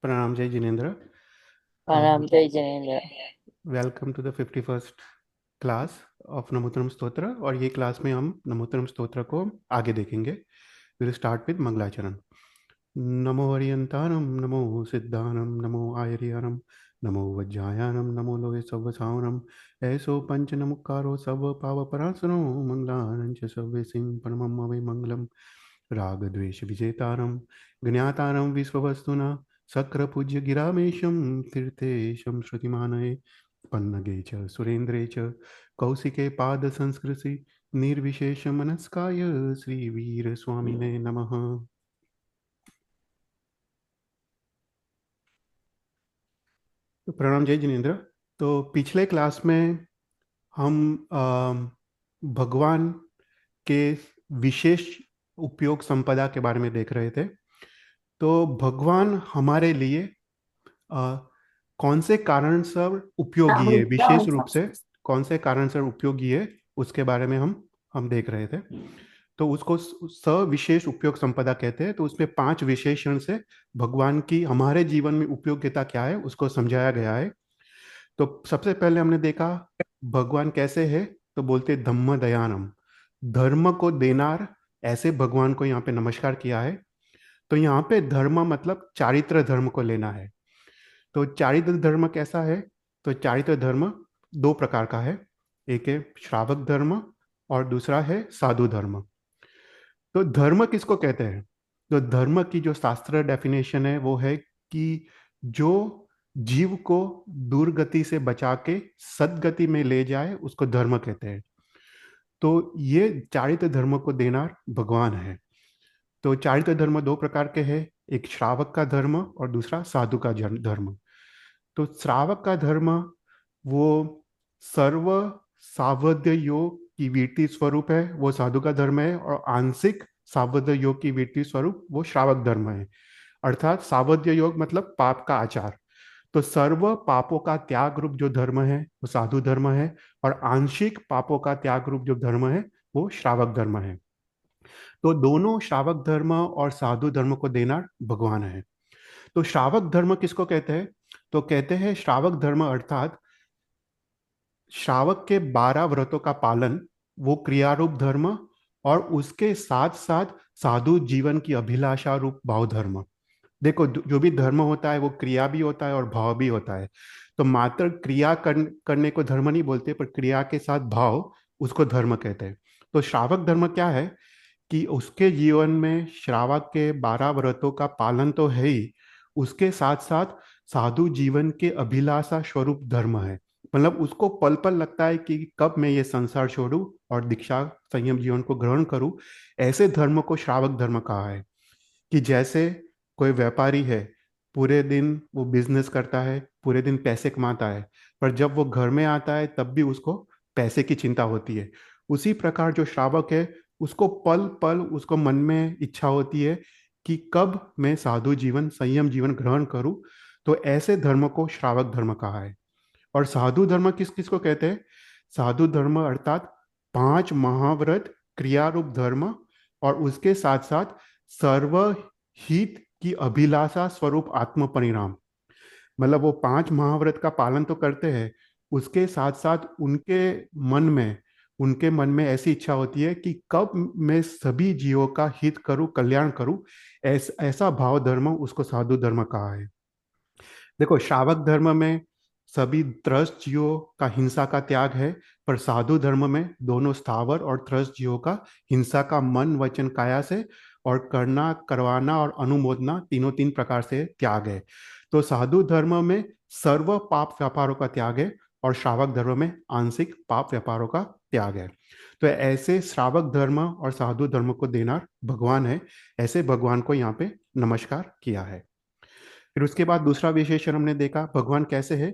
प्रणाम जय जिनेन्द्र। प्रणाम जय जिनेन्द्र। Welcome to the 51st class of Namottaram Stotra. और ये क्लास में हम नमोत्तरम स्तोत्र को आगे देखेंगे। विल स्टार्ट विद मंगलाचरण। नमो हरियंतानम, नमो सिद्धानम, नमो आयर्यानम, नमो वज्रायानम, नमो लोहे सव्वसावनम, ऐसो पंच नमुकारो सब पाव परासनो मंगलानं च सव्वे सिंह परमम अवे मंगलम। राग द्वेष विजेतारम, ज्ञातारम विश्ववस्तुना, शक्र पूज्य गिरामेशम, तीर्थेशम श्रुतिमानये, पन्नगे च सुरेन्द्रे च, कौशिके पाद संस्कृति, निर्विशेष मनस्काय श्री वीर स्वामिने नमः। तो प्रणाम जय जिनेन्द्र। तो पिछले क्लास में हम भगवान के विशेष उपयोग संपदा के बारे में देख रहे थे। तो भगवान हमारे लिए अ, कौन से कारण से उपयोगी है, विशेष रूप से कौन से कारण से उपयोगी है, उसके बारे में हम देख रहे थे। तो उसको सविशेष उपयोग संपदा कहते हैं। तो उसमें 5 विशेषण से भगवान की हमारे जीवन में उपयोगिता क्या है उसको समझाया गया है। तो सबसे पहले हमने देखा भगवान कैसे है। तो बोलते धम्म दयानम, धर्म को देनार, ऐसे भगवान को यहाँ पे नमस्कार किया है। तो यहाँ पे धर्म मतलब चारित्र धर्म को लेना है। तो चारित्र धर्म कैसा है? तो चारित्र धर्म 2 प्रकार का है। एक है श्रावक धर्म और दूसरा है साधु धर्म। तो धर्म किसको कहते हैं? तो धर्म की जो शास्त्र डेफिनेशन है वो है कि जो जीव को दुर्गति से बचा के सदगति में ले जाए उसको धर्म कहते हैं। तो ये चारित्र धर्म को देना भगवान है। तो चारित्र धर्म 2 प्रकार के हैं, एक श्रावक का धर्म और दूसरा साधु का धर्म। तो श्रावक का धर्म वो सर्व सावध्य योग की वृत्ति स्वरूप है, वो साधु का धर्म है। और आंशिक सावध्य योग की वृत्ति स्वरूप वो श्रावक धर्म है। अर्थात सावध्य योग मतलब पाप का आचार। तो सर्व पापों का त्याग रूप जो धर्म है वो साधु धर्म है, और आंशिक पापों का त्याग रूप जो धर्म है वो श्रावक धर्म है। तो दोनों श्रावक धर्म और साधु धर्म को देना भगवान है। तो श्रावक धर्म किसको कहते हैं? तो कहते हैं श्रावक धर्म अर्थात श्रावक के 12 व्रतों का पालन, वो क्रियारूप धर्म, और उसके साथ साथ साधु जीवन की अभिलाषा रूप भाव धर्म। देखो जो भी धर्म होता है वो क्रिया भी होता है और भाव भी होता है। तो मात्र क्रिया करने को धर्म नहीं बोलते, पर क्रिया के साथ भाव उसको धर्म कहते हैं। तो श्रावक धर्म क्या है कि उसके जीवन में श्रावक के 12 व्रतों का पालन तो है ही, उसके साथ साथ साधु जीवन के अभिलाषा स्वरूप धर्म है। मतलब उसको पल पल लगता है कि कब मैं ये संसार छोड़ूं और दीक्षा संयम जीवन को ग्रहण करूं। ऐसे धर्म को श्रावक धर्म कहा है। कि जैसे कोई व्यापारी है, पूरे दिन वो बिजनेस करता है, पूरे दिन पैसे कमाता है, पर जब वो घर में आता है तब भी उसको पैसे की चिंता होती है। उसी प्रकार जो श्रावक है, उसको पल पल उसको मन में इच्छा होती है कि कब मैं साधु जीवन संयम जीवन ग्रहण करूं। तो ऐसे धर्म को श्रावक धर्म कहा है। और साधु धर्म किस किस को कहते हैं? साधु धर्म अर्थात 5 महाव्रत क्रियारूप धर्म, और उसके साथ साथ सर्वहित की अभिलाषा स्वरूप आत्म परिणाम। मतलब वो 5 महाव्रत का पालन तो करते हैं, उसके साथ साथ उनके मन में ऐसी इच्छा होती है कि कब मैं सभी जीवों का हित करूं, कल्याण करूं। ऐसा भाव धर्म उसको साधु धर्म कहा है। देखो श्रावक धर्म में सभी त्रस्त जीवों का हिंसा का त्याग है, पर साधु धर्म में दोनों स्थावर और त्रस्त जीवों का हिंसा का मन वचन काया से और करना करवाना और अनुमोदना तीनों 3 प्रकार से त्याग है। तो साधु धर्म में सर्व पाप व्यापारों का त्याग है, और श्रावक धर्म में आंशिक पाप व्यापारों का त्याग है। तो ऐसे श्रावक धर्म और साधु धर्म को देना भगवान है। ऐसे भगवान को यहाँ पे नमस्कार किया है। फिर उसके बाद दूसरा विशेषण हमने देखा भगवान कैसे है।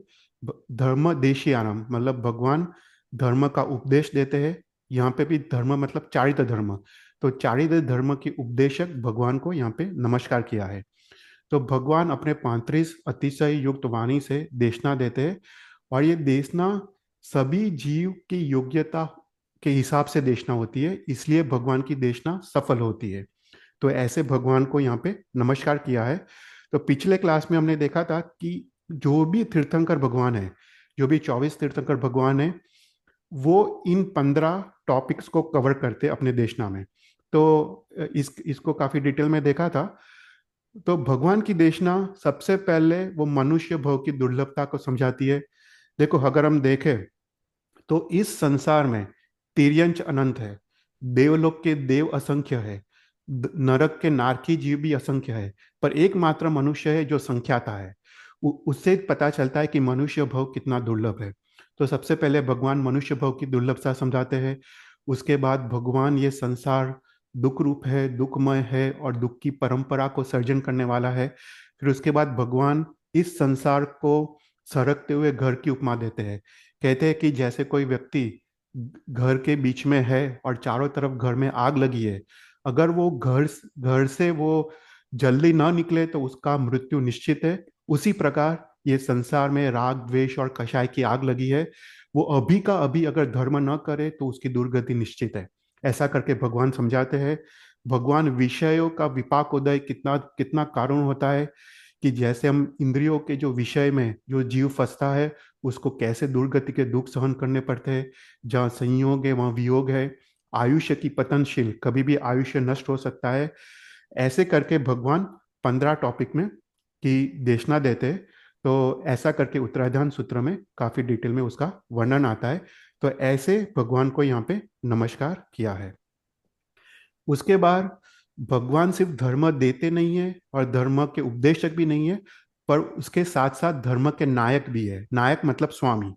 धर्म देशियानम मतलब भगवान धर्म का उपदेश देते हैं। यहाँ पे भी धर्म मतलब चारित्र धर्म। तो चारित्र धर्म के उपदेशक भगवान को यहाँ पे नमस्कार किया है। तो भगवान अपने 35 अतिशय युक्त वाणी से देशना देते हैं, और ये देशना सभी जीव की योग्यता के हिसाब से देशना होती है, इसलिए भगवान की देशना सफल होती है। तो ऐसे भगवान को यहाँ पे नमस्कार किया है। तो पिछले क्लास में हमने देखा था कि जो भी तीर्थंकर भगवान है, जो भी 24 तीर्थंकर भगवान है, वो इन 15 टॉपिक्स को कवर करते अपने देशना में। तो इसको काफी डिटेल में देखा था। तो भगवान की देशना सबसे पहले वो मनुष्य भव की दुर्लभता को समझाती है। देखो, अगर हम देखें तो इस संसार में तिर्यंच अनंत है, देवलोक के देव असंख्य है, नरक के नारकी जीव भी असंख्य है, पर एकमात्र मनुष्य है जो संख्याता है। उससे पता चलता है कि मनुष्य भव कितना दुर्लभ है। तो सबसे पहले भगवान मनुष्य भव की दुर्लभता समझाते हैं। उसके बाद भगवान ये संसार दुख रूप है, दुखमय है और दुख की परंपरा को सर्जन करने वाला है। फिर उसके बाद भगवान इस संसार को सरकते हुए घर की उपमा देते हैं। कहते हैं कि जैसे कोई व्यक्ति घर के बीच में है और चारों तरफ घर में आग लगी है, अगर वो घर घर से वो जल्दी ना निकले तो उसका मृत्यु निश्चित है। उसी प्रकार ये संसार में राग द्वेष और कषाय की आग लगी है। वो अभी का अभी अगर धर्म न करे तो उसकी दुर्गति निश्चित है। ऐसा करके भगवान समझाते हैं। भगवान विषयों का विपाक उदय कितना कितना कारण होता है, कि जैसे हम इंद्रियों के जो विषय में जो जीव फंसता है, उसको कैसे दुर्गति के दुख सहन करने पड़ते हैं। जहाँ संयोग है वहाँ वियोग है। आयुष्य की पतनशील, कभी भी आयुष्य नष्ट हो सकता है। ऐसे करके भगवान 15 टॉपिक में की देशना देते हैं। तो ऐसा करके उत्तराधान सूत्र में काफी डिटेल में उसका वर्णन आता है। तो ऐसे भगवान को यहाँ पे नमस्कार किया है। उसके बाद भगवान सिर्फ धर्म देते नहीं है और धर्म के उपदेशक भी नहीं है, पर उसके साथ साथ धर्म के नायक भी है। नायक मतलब स्वामी।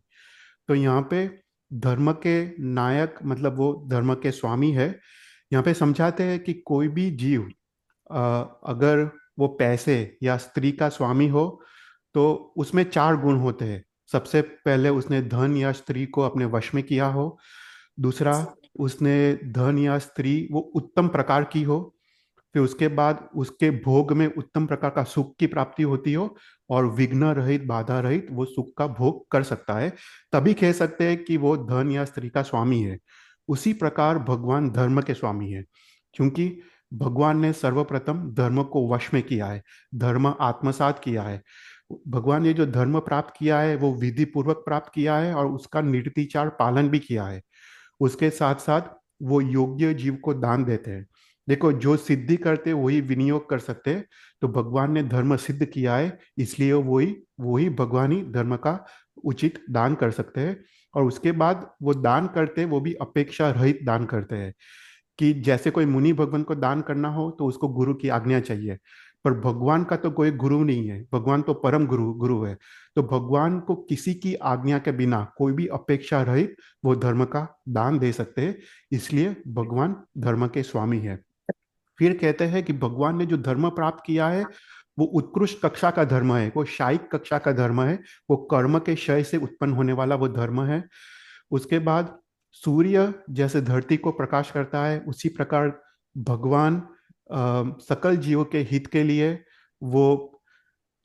तो यहाँ पे धर्म के नायक मतलब वो धर्म के स्वामी है। यहाँ पे समझाते हैं कि कोई भी जीव अगर वो पैसे या स्त्री का स्वामी हो तो उसमें 4 गुण होते हैं। सबसे पहले उसने धन या स्त्री को अपने वश में किया हो। दूसरा, उसने धन या स्त्री वो उत्तम प्रकार की हो। फिर उसके बाद उसके भोग में उत्तम प्रकार का सुख की प्राप्ति होती हो और विघ्न रहित, बाधा रहित वो सुख का भोग कर सकता है। तभी कह सकते हैं कि वो धन या स्त्री का स्वामी है। उसी प्रकार भगवान धर्म के स्वामी है, क्योंकि भगवान ने सर्वप्रथम धर्म को वश में किया है, धर्म आत्मसात किया है। भगवान ने जो धर्म प्राप्त किया है वो विधि पूर्वक प्राप्त किया है और उसका निर्तिचार पालन भी किया है। उसके साथ साथ वो योग्य जीव को दान देते हैं। देखो, जो सिद्धि करते वही विनियोग कर सकते हैं। तो भगवान ने धर्म सिद्ध किया है, इसलिए वही वही भगवान ही धर्म का उचित दान कर सकते हैं। और उसके बाद वो दान करते हैं, वो भी अपेक्षा रहित दान करते हैं। कि जैसे कोई मुनि भगवान को दान करना हो तो उसको गुरु की आज्ञा चाहिए, पर भगवान का तो कोई गुरु नहीं है, भगवान तो परम गुरु गुरु है। तो भगवान को किसी की आज्ञा के बिना कोई भी अपेक्षा रहित वो धर्म का दान दे सकते हैं। इसलिए भगवान धर्म के स्वामी है। फिर कहते हैं कि भगवान ने जो धर्म प्राप्त किया है वो उत्कृष्ट कक्षा का धर्म है, वो शायिक कक्षा का धर्म है। वो कर्म के क्षय से उत्पन्न होने वाला वो धर्म है। उसके बाद सूर्य जैसे धरती को प्रकाश करता है, उसी प्रकार भगवान सकल जीवों के हित के लिए वो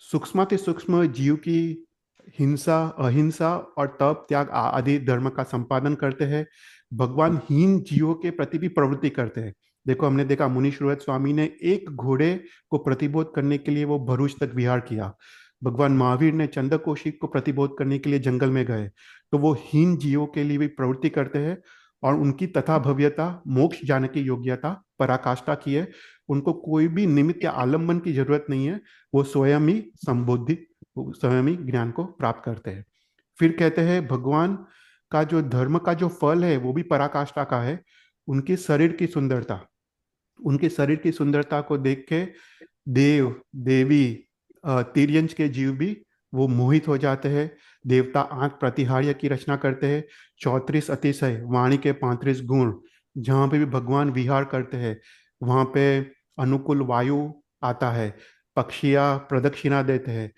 सूक्ष्म सूक्ष्म जीव की हिंसा, अहिंसा और तप त्याग आदि धर्म का संपादन करते हैं। भगवान हीन जीवों के प्रति भी प्रवृत्ति करते हैं। देखो, हमने देखा मुनि श्रीवत्स स्वामी ने एक घोड़े को प्रतिबोध करने के लिए वो भरूच तक विहार किया। भगवान महावीर ने चंद्रकौशिक को प्रतिबोध करने के लिए जंगल में गए। तो वो हीन जीवों के लिए भी प्रवृत्ति करते हैं और उनकी तथा भव्यता, मोक्ष जाने की योग्यता पराकाष्ठा की है। उनको कोई भी निमित्त या आलम्बन की जरूरत नहीं है। वो स्वयं ही संबोधि, स्वयं ही ज्ञान को प्राप्त करते हैं। फिर कहते हैं भगवान का जो धर्म का जो फल है वो भी पराकाष्ठा का है। उनके शरीर की सुंदरता, उनके शरीर की सुंदरता को देख के देव, देवी, तिर्यंच के जीव भी वो मोहित हो जाते हैं। देवता आंख प्रतिहार्य की रचना करते हैं। 34 अतिशय, वाणी के 35 गुण, जहाँ पे भी भगवान विहार करते हैं वहाँ पे अनुकूल वायु आता है। पक्षियाँ प्रदक्षिणा देते हैं।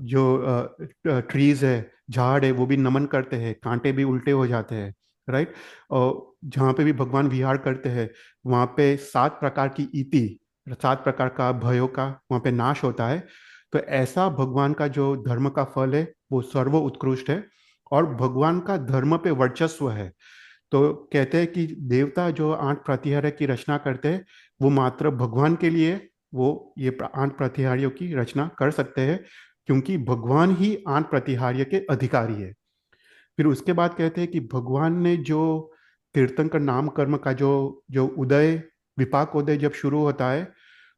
जो ट्रीज है, झाड़ है, वो भी नमन करते हैं, कांटे भी उल्टे हो जाते हैं। राइट। और जहाँ पे भी भगवान विहार करते हैं वहाँ पे 7 प्रकार की इति, 7 प्रकार का भयों का वहाँ पे नाश होता है। तो ऐसा भगवान का जो धर्म का फल है वो सर्व उत्कृष्ट है और भगवान का धर्म पे वर्चस्व है। तो कहते हैं कि देवता जो 8 प्रतिहर की रचना करते हैं वो मात्र भगवान के लिए, वो ये आठ प्रतिहारियों की रचना कर सकते हैं, क्योंकि भगवान ही आठ प्रतिहार्य के अधिकारी है। फिर उसके बाद कहते हैं कि भगवान ने जो तीर्थंकर नाम कर्म का जो जो उदय, विपाक उदय जब शुरू होता है,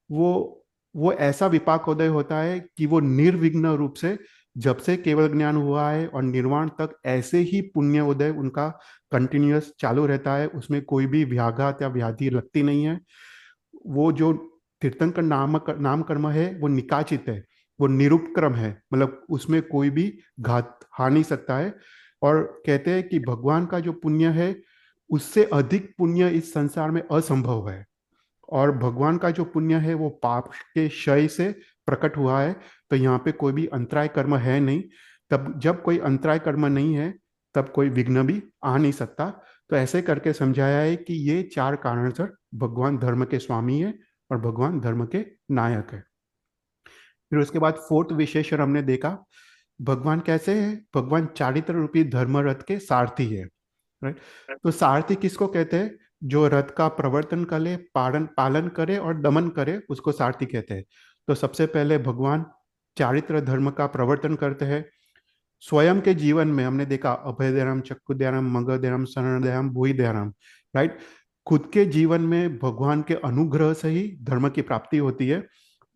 वो वो ऐसा विपाकोदय होता है कि वो निर्विघ्न रूप से, जब से केवल ज्ञान हुआ है और निर्वाण तक, ऐसे ही पुण्य उदय उनका कंटिन्यूअस चालू रहता है। उसमें कोई भी व्याघात या व्याधि लगती नहीं है। वो जो तीर्थंकर नाम कर्म है वो निकाचित है, वो निरुपक्रम है, मतलब उसमें कोई भी घात हा नहीं सकता है। और कहते हैं कि भगवान का जो पुण्य है, उससे अधिक पुण्य इस संसार में असंभव है। और भगवान का जो पुण्य है वो पाप के क्षय से प्रकट हुआ है। तो यहाँ पे कोई भी अंतराय कर्म है नहीं। तब जब कोई अंतराय कर्म नहीं है, तब कोई विघ्न भी आ नहीं सकता। तो ऐसे करके समझाया है कि ये चार कारण सर भगवान धर्म के स्वामी है और भगवान धर्म के नायक है। फिर उसके बाद फोर्थ विशेषण हमने देखा, भगवान कैसे है? भगवान चारित्र रूपी धर्म रथ के सारथी है। राइट। तो सारथी किसको कहते हैं? जो रथ का प्रवर्तन करे, पालन पालन करे और दमन करे, उसको सारथी कहते हैं। तो सबसे पहले भगवान चारित्र धर्म का प्रवर्तन करते हैं। स्वयं के जीवन में हमने देखा, अभय दयाराम, चक्कु दयाराम, मंगल दयाराम, शरण दयाराम, भूई दयाराम। राइट। खुद के जीवन में भगवान के अनुग्रह से ही धर्म की प्राप्ति होती है।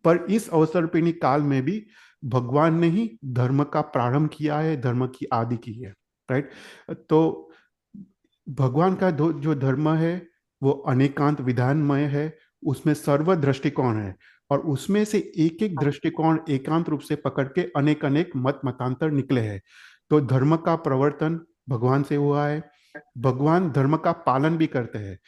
पर इस अवसर्पिणी काल में भी भगवान ने ही धर्म का प्रारंभ किया है, धर्म की आदि की है। राइट। तो भगवान का जो धर्म है वो अनेकांत विधानमय है, उसमें सर्व दृष्टिकोण है, और उसमें से एक एक दृष्टिकोण एकांत रूप से पकड़ के अनेक अनेक मत मतांतर निकले हैं। तो धर्म का प्रवर्तन भगवान से हुआ है। भगवान धर्म का पालन भी करते हैं।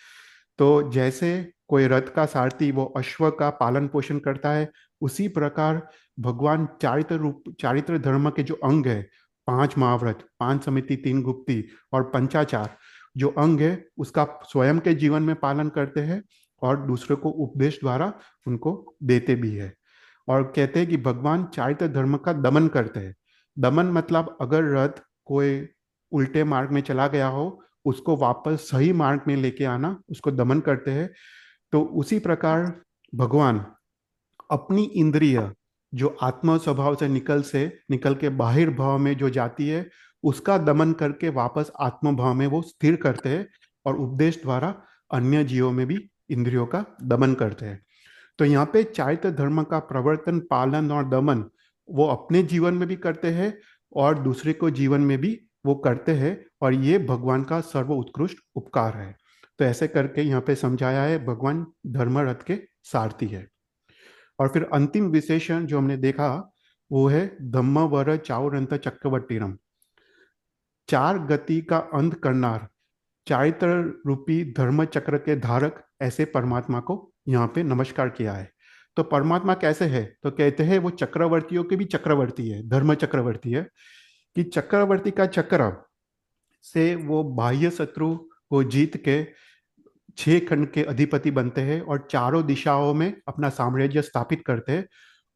तो जैसे कोई रथ का सारथी वो अश्व का पालन पोषण करता है, उसी प्रकार भगवान चारित्र धर्म के जो अंग है, पांच महाव्रत, पांच समिति, तीन गुप्ती और पंचाचार, जो अंग है उसका स्वयं के जीवन में पालन करते हैं और दूसरों को उपदेश द्वारा उनको देते भी है। और कहते हैं कि भगवान चारित्र धर्म का दमन करते हैं। दमन मतलब अगर रथ कोई उल्टे मार्ग में चला गया हो, उसको वापस सही मार्ग में लेके आना, उसको दमन करते हैं। तो उसी प्रकार भगवान अपनी इंद्रिय जो आत्म स्वभाव से निकल के बाहिर भाव में जो जाती है, उसका दमन करके वापस आत्म भाव में वो स्थिर करते हैं, और उपदेश द्वारा अन्य जीवों में भी इंद्रियों का दमन करते हैं। तो यहाँ पे चारित्र धर्म का प्रवर्तन, पालन और दमन वो अपने जीवन में भी करते हैं और दूसरे को जीवन में भी वो करते हैं, और ये भगवान का सर्व उत्कृष्ट उपकार है। तो ऐसे करके यहाँ पे समझाया है भगवान धर्म रथ के सारथी है। और फिर अंतिम विशेषण जो हमने देखा वो है धम्म वर चाउरंत चक्रवर्तीरम, चार गति का अंत करनार, चारित्र रूपी धर्म चक्र के धारक, ऐसे परमात्मा को यहाँ पे नमस्कार किया है। तो परमात्मा कैसे है? तो कहते हैं वो चक्रवर्तियों के भी चक्रवर्ती है, धर्म चक्रवर्ती है। कि चक्रवर्ती का चक्र से वो बाह्य शत्रु को जीत के छह खंड के अधिपति बनते हैं और चारों दिशाओं में अपना साम्राज्य स्थापित करते हैं।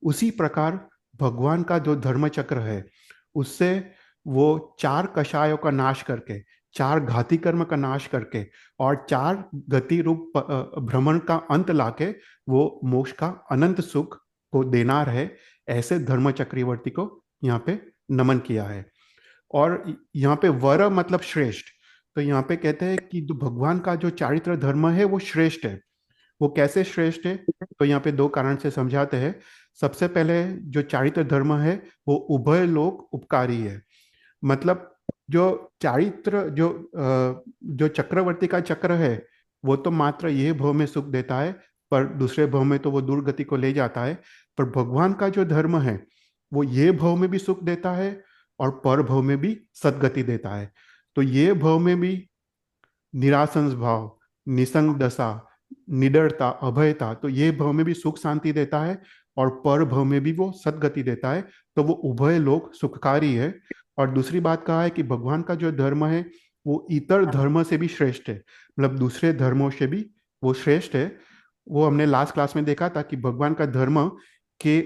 उसी प्रकार भगवान का जो धर्म चक्र है, उससे वो चार कषायों का नाश करके, चार घाती कर्म का नाश करके और चार गति रूप भ्रमण का अंत लाके वो मोक्ष का अनंत सुख को देना है। ऐसे धर्म चक्रवर्ती को यहाँ पे नमन किया है। और यहाँ पे वर मतलब श्रेष्ठ। तो यहाँ पे कहते हैं कि जो भगवान का जो चारित्र धर्म है वो श्रेष्ठ है। वो कैसे श्रेष्ठ है? तो यहाँ पे दो कारण से समझाते हैं। सबसे पहले जो चारित्र धर्म है वो उभय लोक उपकारी है। मतलब जो चारित्र जो चक्रवर्ती का चक्र है, वो तो मात्र ये भव में सुख देता है, पर दूसरे भव में तो वो दुर्गति को ले जाता है। पर भगवान का जो धर्म है वो ये भव में भी सुख देता है और पर भव में भी सदगति देता है। तो ये भव में भी निरासंस भाव, निसंग दशा, निडरता, अभयता, तो ये भव में भी सुख शांति देता है और पर भव में भी वो सदगति देता है। तो वो उभय लोक सुखकारी है। और दूसरी बात कहा है कि भगवान का जो धर्म है वो इतर धर्म से भी श्रेष्ठ है, मतलब दूसरे धर्मों से भी वो श्रेष्ठ है। वो हमने लास्ट क्लास में देखा था कि भगवान का धर्म के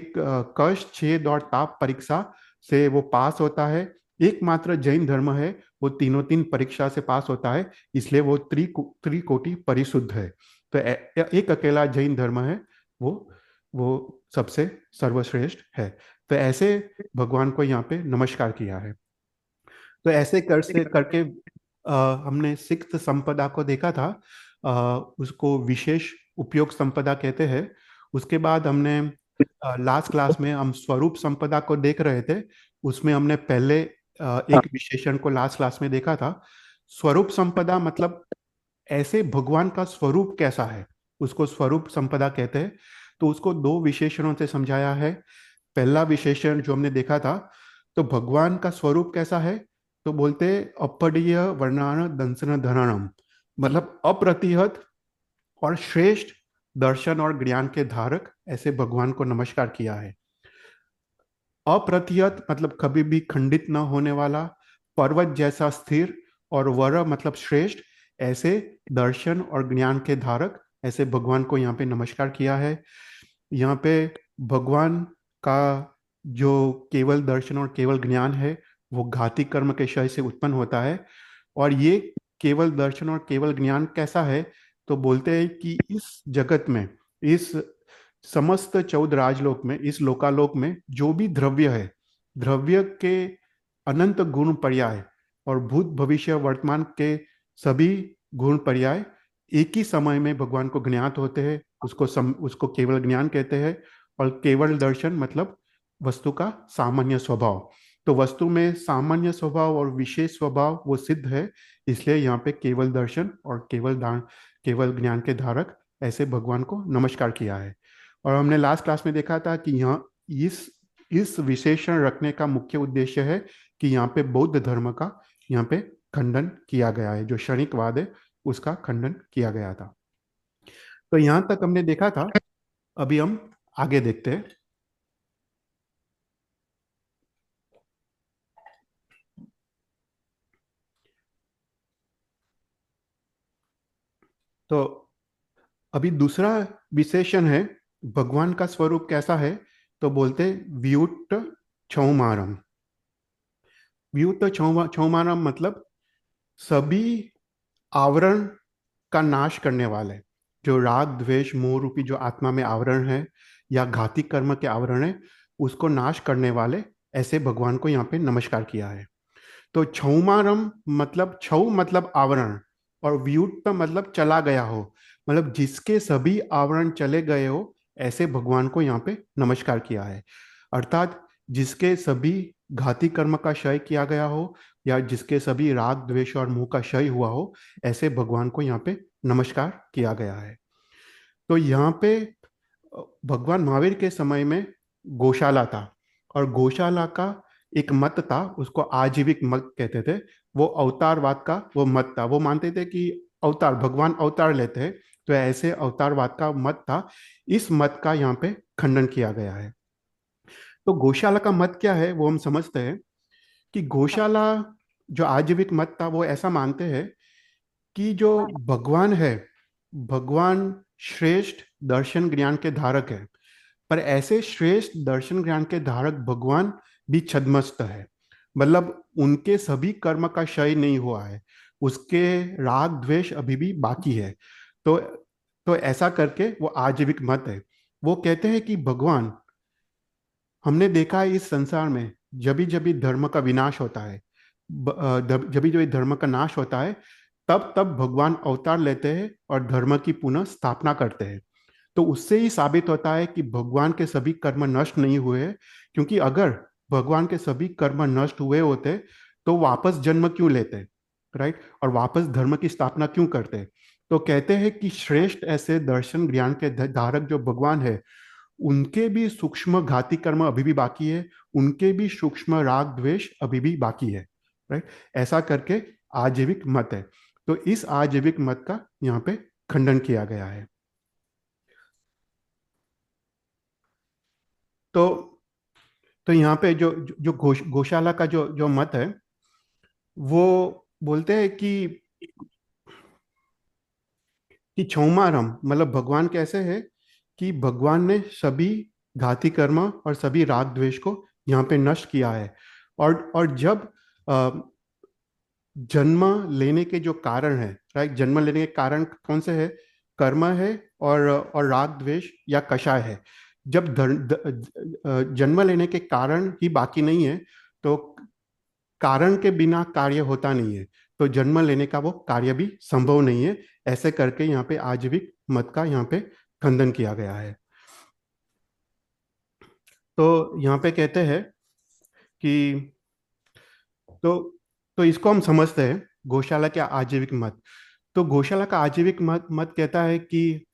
कष्ट, छेद और ताप परीक्षा से वो पास होता है। एकमात्र जैन धर्म है वो तीनों तीन परीक्षा से पास होता है, इसलिए वो त्रिकोटि परिशुद्ध है। तो एक अकेला जैन धर्म है, वो वो सबसे सर्वश्रेष्ठ है। तो ऐसे भगवान को यहाँ पे नमस्कार किया है। तो ऐसे कर से करके हमने सिक्स्थ संपदा को देखा था। उसको विशेष उपयोग संपदा कहते हैं। उसके बाद हमने लास्ट क्लास में हम स्वरूप संपदा को देख रहे थे। उसमें हमने पहले एक विशेषण को लास्ट क्लास में देखा था। स्वरूप संपदा मतलब ऐसे भगवान का स्वरूप कैसा है, उसको स्वरूप संपदा कहते हैं। तो उसको दो विशेषणों से समझाया है। पहला विशेषण जो हमने देखा था, तो भगवान का स्वरूप कैसा है, तो बोलते अपडीय वर्णान दंसन धरणम, मतलब अप्रतिहत और श्रेष्ठ दर्शन और ज्ञान के धारक, ऐसे भगवान को नमस्कार किया है। अप्रतिहत मतलब कभी भी खंडित न होने वाला, पर्वत जैसा स्थिर, और वर मतलब श्रेष्ठ, ऐसे दर्शन और ज्ञान के धारक, ऐसे भगवान को यहाँ पे नमस्कार किया है। यहाँ पे भगवान का जो केवल दर्शन और केवल ज्ञान है, वो घाती कर्म के क्षय से उत्पन्न होता है। और ये केवल दर्शन और केवल ज्ञान कैसा है, तो बोलते हैं कि इस जगत में, इस समस्त 14 राजलोक में, इस लोकालोक में जो भी द्रव्य है, द्रव्य के अनंत गुण पर्याय और भूत भविष्य वर्तमान के सभी गुण पर्याय एक ही समय में भगवान को ज्ञात होते हैं। उसको केवल ज्ञान कहते हैं। और केवल दर्शन मतलब वस्तु का सामान्य स्वभाव। तो वस्तु में सामान्य स्वभाव और विशेष स्वभाव वो सिद्ध है। इसलिए यहाँ पे केवल दर्शन और केवल ज्ञान के धारक, ऐसे भगवान को नमस्कार किया है। और हमने लास्ट क्लास में देखा था कि यहाँ इस विशेषण रखने का मुख्य उद्देश्य है कि यहाँ पे बौद्ध धर्म का यहाँ पे खंडन किया गया है। जो क्षणिकवाद है, उसका खंडन किया गया था। तो यहां तक हमने देखा था। अभी हम आगे देखते हैं। तो अभी दूसरा विशेषण है, भगवान का स्वरूप कैसा है, तो बोलते व्युत छौमारम। व्युत छौमारम मतलब सभी आवरण का नाश करने वाले, जो राग द्वेष मोह रूपी जो आत्मा में आवरण है या घाती कर्म के आवरण है, उसको नाश करने वाले, ऐसे भगवान को यहाँ पे नमस्कार किया है। तो छौमारम मतलब छौ मतलब आवरण, और व्युत्त मतलब चला गया हो, मतलब जिसके सभी आवरण चले गए हो, ऐसे भगवान को यहाँ पे नमस्कार किया है। अर्थात जिसके सभी घाती कर्म का क्षय किया गया हो, या जिसके सभी राग द्वेष और मोह का क्षय हुआ हो, ऐसे भगवान को यहाँ पे नमस्कार किया गया है। तो यहाँ पे भगवान महावीर के समय में गौशाला था, और गौशाला का एक मत था, उसको आजीविक मत कहते थे। वो अवतारवाद का वो मत था। वो मानते थे कि अवतार, भगवान अवतार लेते हैं। तो ऐसे अवतारवाद का मत था। इस मत का यहाँ पे खंडन किया गया है। तो गौशाला का मत क्या है, वो हम समझते हैं कि गौशाला जो आजीविक मत था, वो ऐसा मानते हैं कि जो भगवान है, भगवान श्रेष्ठ दर्शन ज्ञान के धारक है। पर ऐसे श्रेष्ठ दर्शन ज्ञान के धारक भगवान भी छद्मस्त है। मतलब उनके सभी कर्म का क्षय नहीं हुआ है, उसके राग द्वेष अभी भी बाकी है। तो ऐसा करके वो आजीविक मत है। वो कहते हैं कि भगवान, हमने देखा है इस संसार में जब जब धर्म का विनाश होता है, जब जब धर्म का नाश होता है, तब तब भगवान अवतार लेते हैं और धर्म की पुनः स्थापना करते हैं। तो उससे ही साबित होता है कि भगवान के सभी कर्म नष्ट नहीं हुए हैं। क्योंकि अगर भगवान के सभी कर्म नष्ट हुए होते, तो वापस जन्म क्यों लेते, राइट, और वापस धर्म की स्थापना क्यों करते। तो कहते हैं कि श्रेष्ठ ऐसे दर्शन ज्ञान के धारक जो भगवान है, उनके भी सूक्ष्म घाती कर्म अभी भी बाकी है, उनके भी सूक्ष्म राग द्वेष अभी भी बाकी है, राइट। ऐसा करके आजीविक मत है। तो इस आजीविक मत का यहाँ पे खंडन किया गया है। तो यहाँ पे जो गौशाला का जो जो मत है, वो बोलते हैं कि छौमारम मतलब भगवान कैसे है, कि भगवान ने सभी घाती कर्म और सभी राग द्वेष को यहाँ पे नष्ट किया है। और जब अ, जन्म लेने के जो कारण है, राइट, जन्म लेने के कारण कौन से है, कर्म है और राग द्वेष या कषाय है। जब जन्म लेने के कारण ही बाकी नहीं है, तो कारण के बिना कार्य होता नहीं है, तो जन्म लेने का वो कार्य भी संभव नहीं है। ऐसे करके यहाँ पे आजीविक मत का यहाँ पे खंडन किया गया है। तो यहाँ पे कहते हैं कि तो तो इसको हम समझते हैं गौशाला के आजीविक मत। तो गौशाला का आजीविक मत मत कहता है कि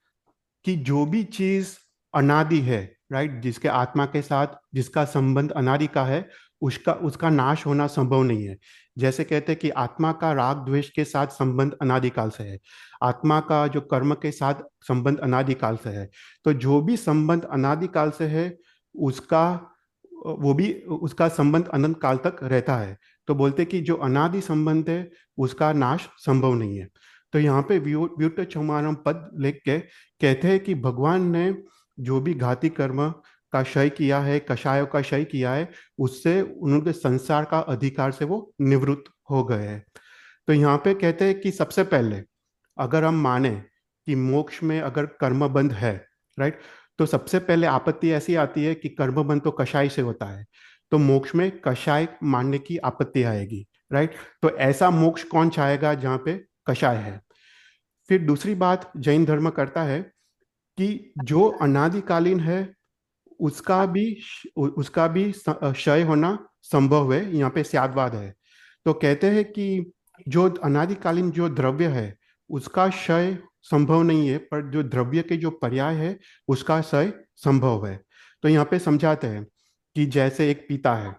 जो भी चीज अनादि है, राइट, जिसके आत्मा के साथ जिसका संबंध अनादि का है, उसका उसका नाश होना संभव नहीं है। जैसे कहते हैं कि आत्मा का राग द्वेष के साथ संबंध अनादिकाल से है, आत्मा का जो कर्म के साथ संबंध अनादिकाल से है। तो जो भी संबंध अनादिकाल से है, उसका वो भी उसका संबंध अनंत काल तक रहता है। तो बोलते कि जो अनादि संबंध है, उसका नाश संभव नहीं है। तो यहाँ पे व्युत चौमारम पद लिख के कहते हैं कि भगवान ने जो भी घाती कर्म का क्षय किया है, कषायों का क्षय किया है, उससे उनके संसार का अधिकार से वो निवृत्त हो गए हैं। तो यहाँ पे कहते हैं कि सबसे पहले अगर हम माने कि मोक्ष में अगर कर्म बंध है, राइट, तो सबसे पहले आपत्ति ऐसी आती है कि कर्म बंध तो कषाय से होता है, तो मोक्ष में कषाय मानने की आपत्ति आएगी, राइट। तो ऐसा मोक्ष कौन चाहेगा जहाँ पे कषाय है। फिर दूसरी बात जैन धर्म करता है कि जो अनादिकालीन है, उसका भी उसका भी क्षय होना संभव है, यहाँ पे स्यादवाद है। तो कहते हैं कि जो अनादिकालीन जो द्रव्य है, उसका क्षय संभव नहीं है, पर जो द्रव्य के जो पर्याय है, उसका क्षय संभव है। तो यहाँ पे समझाते हैं कि जैसे एक पिता है,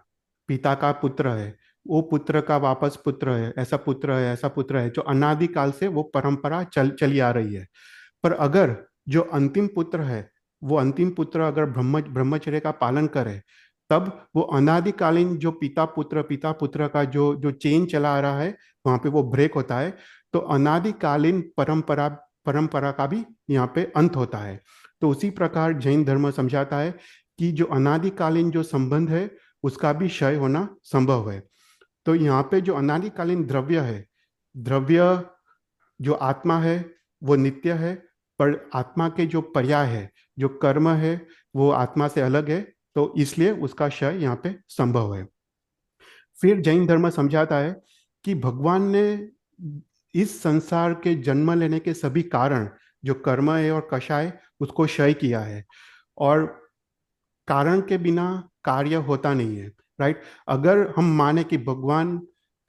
पिता का पुत्र है, वो पुत्र का वापस पुत्र है, ऐसा पुत्र है, ऐसा पुत्र है, जो अनादिकाल से वो परंपरा चली आ रही है। पर अगर जो अंतिम पुत्र है, वो अंतिम पुत्र अगर ब्रह्मचर्य का पालन करे, तब वो अनादिकालीन जो पिता पुत्र का जो जो चेन चला आ रहा है, वहां पे वो ब्रेक होता है। तो अनादिकालीन परंपरा परंपरा का भी यहाँ पे अंत होता है। तो उसी प्रकार जैन धर्म समझाता है कि जो अनादिकालीन जो संबंध है, उसका भी क्षय होना संभव है। तो यहाँ पे जो अनादिकालीन द्रव्य है, द्रव्य जो आत्मा है, वो नित्य है, पर आत्मा के जो पर्याय है, जो कर्म है, वो आत्मा से अलग है, तो इसलिए उसका क्षय यहाँ पे संभव है। फिर जैन धर्म समझाता है कि भगवान ने इस संसार के जन्म लेने के सभी कारण, जो कर्म है और कषाय, उसको क्षय किया है। और कारण के बिना कार्य होता नहीं है, राइट। अगर हम माने कि भगवान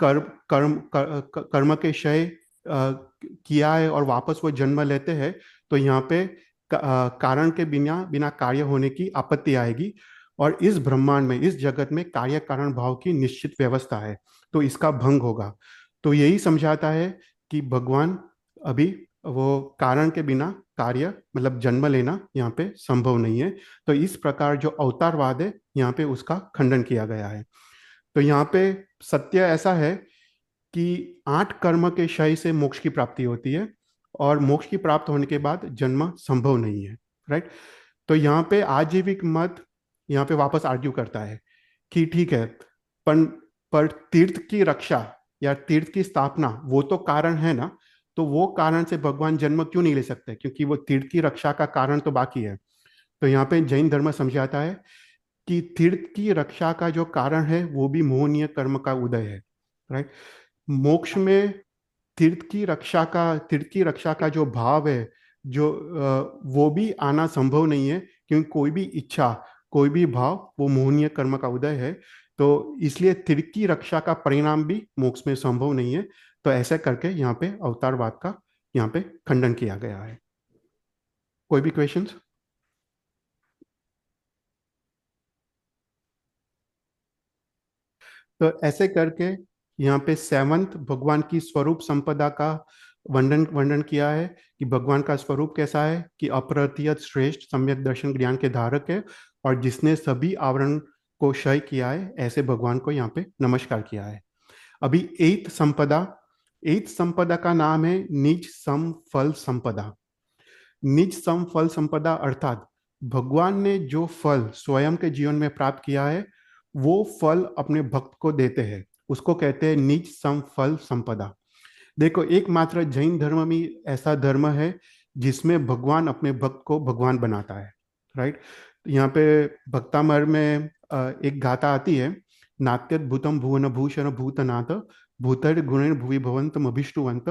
कर्म कर्म के क्षय किया है और वापस वो जन्म लेते हैं, तो यहाँ पे कारण के बिना बिना कार्य होने की आपत्ति आएगी। और इस ब्रह्मांड में, इस जगत में कार्य कारण भाव की निश्चित व्यवस्था है, तो इसका भंग होगा। तो यही समझाता है कि भगवान अभी वो कारण के बिना कार्य मतलब जन्म लेना यहाँ पे संभव नहीं है। तो इस प्रकार जो अवतारवाद है, यहाँ पे उसका खंडन किया गया है। तो यहाँ पे सत्य ऐसा है कि 8 कर्म के क्षय से मोक्ष की प्राप्ति होती है, और मोक्ष की प्राप्त होने के बाद जन्म संभव नहीं है, राइट। तो यहाँ पे आजीविक मत यहाँ पे वापस आर्ग्यू करता है कि ठीक है, पर पर तीर्थ की रक्षा या तीर्थ की स्थापना वो तो कारण है ना, तो वो कारण से भगवान जन्म क्यों नहीं ले सकते, क्योंकि वो तीर्थ की रक्षा का कारण तो बाकी है। तो यहाँ पे जैन धर्म समझाता है कि तीर्थ की रक्षा का जो कारण है, वो भी मोहनीय कर्म का उदय है, राइट। मोक्ष में तीर्थ की रक्षा का जो भाव है, जो वो भी आना संभव नहीं है, क्योंकि कोई भी इच्छा, कोई भी भाव, वो मोहनीय कर्म का उदय है। तो इसलिए तीर्थ की रक्षा का परिणाम भी मोक्ष में संभव नहीं है। तो ऐसे करके यहाँ पे अवतारवाद का यहाँ पे खंडन किया गया है। कोई भी क्वेश्चंस? तो ऐसे करके यहाँ पे सेवंथ भगवान की स्वरूप संपदा का वर्णन वर्णन किया है कि भगवान का स्वरूप कैसा है, कि अप्रतिहत श्रेष्ठ सम्यक दर्शन ज्ञान के धारक है, और जिसने सभी आवरण को क्षय किया है, ऐसे भगवान को यहाँ पे नमस्कार किया है। अभी एथ संपदा का नाम है निज सम फल संपदा। निज सम फल संपदा अर्थात भगवान ने जो फल स्वयं के जीवन में प्राप्त किया है, वो फल अपने भक्त को देते हैं, उसको कहते हैं निज सम फल संपदा। देखो, एकमात्र जैन धर्म में ऐसा धर्म है जिसमें भगवान अपने भक्त को भगवान बनाता है, राइट। यहाँ पे भक्तामर में एक गाथा आती है, नात्यत भूतम भुवन भूषण भूतनाथ भूतर गुणेर भुवि भवन्तम अभिष्टुवंत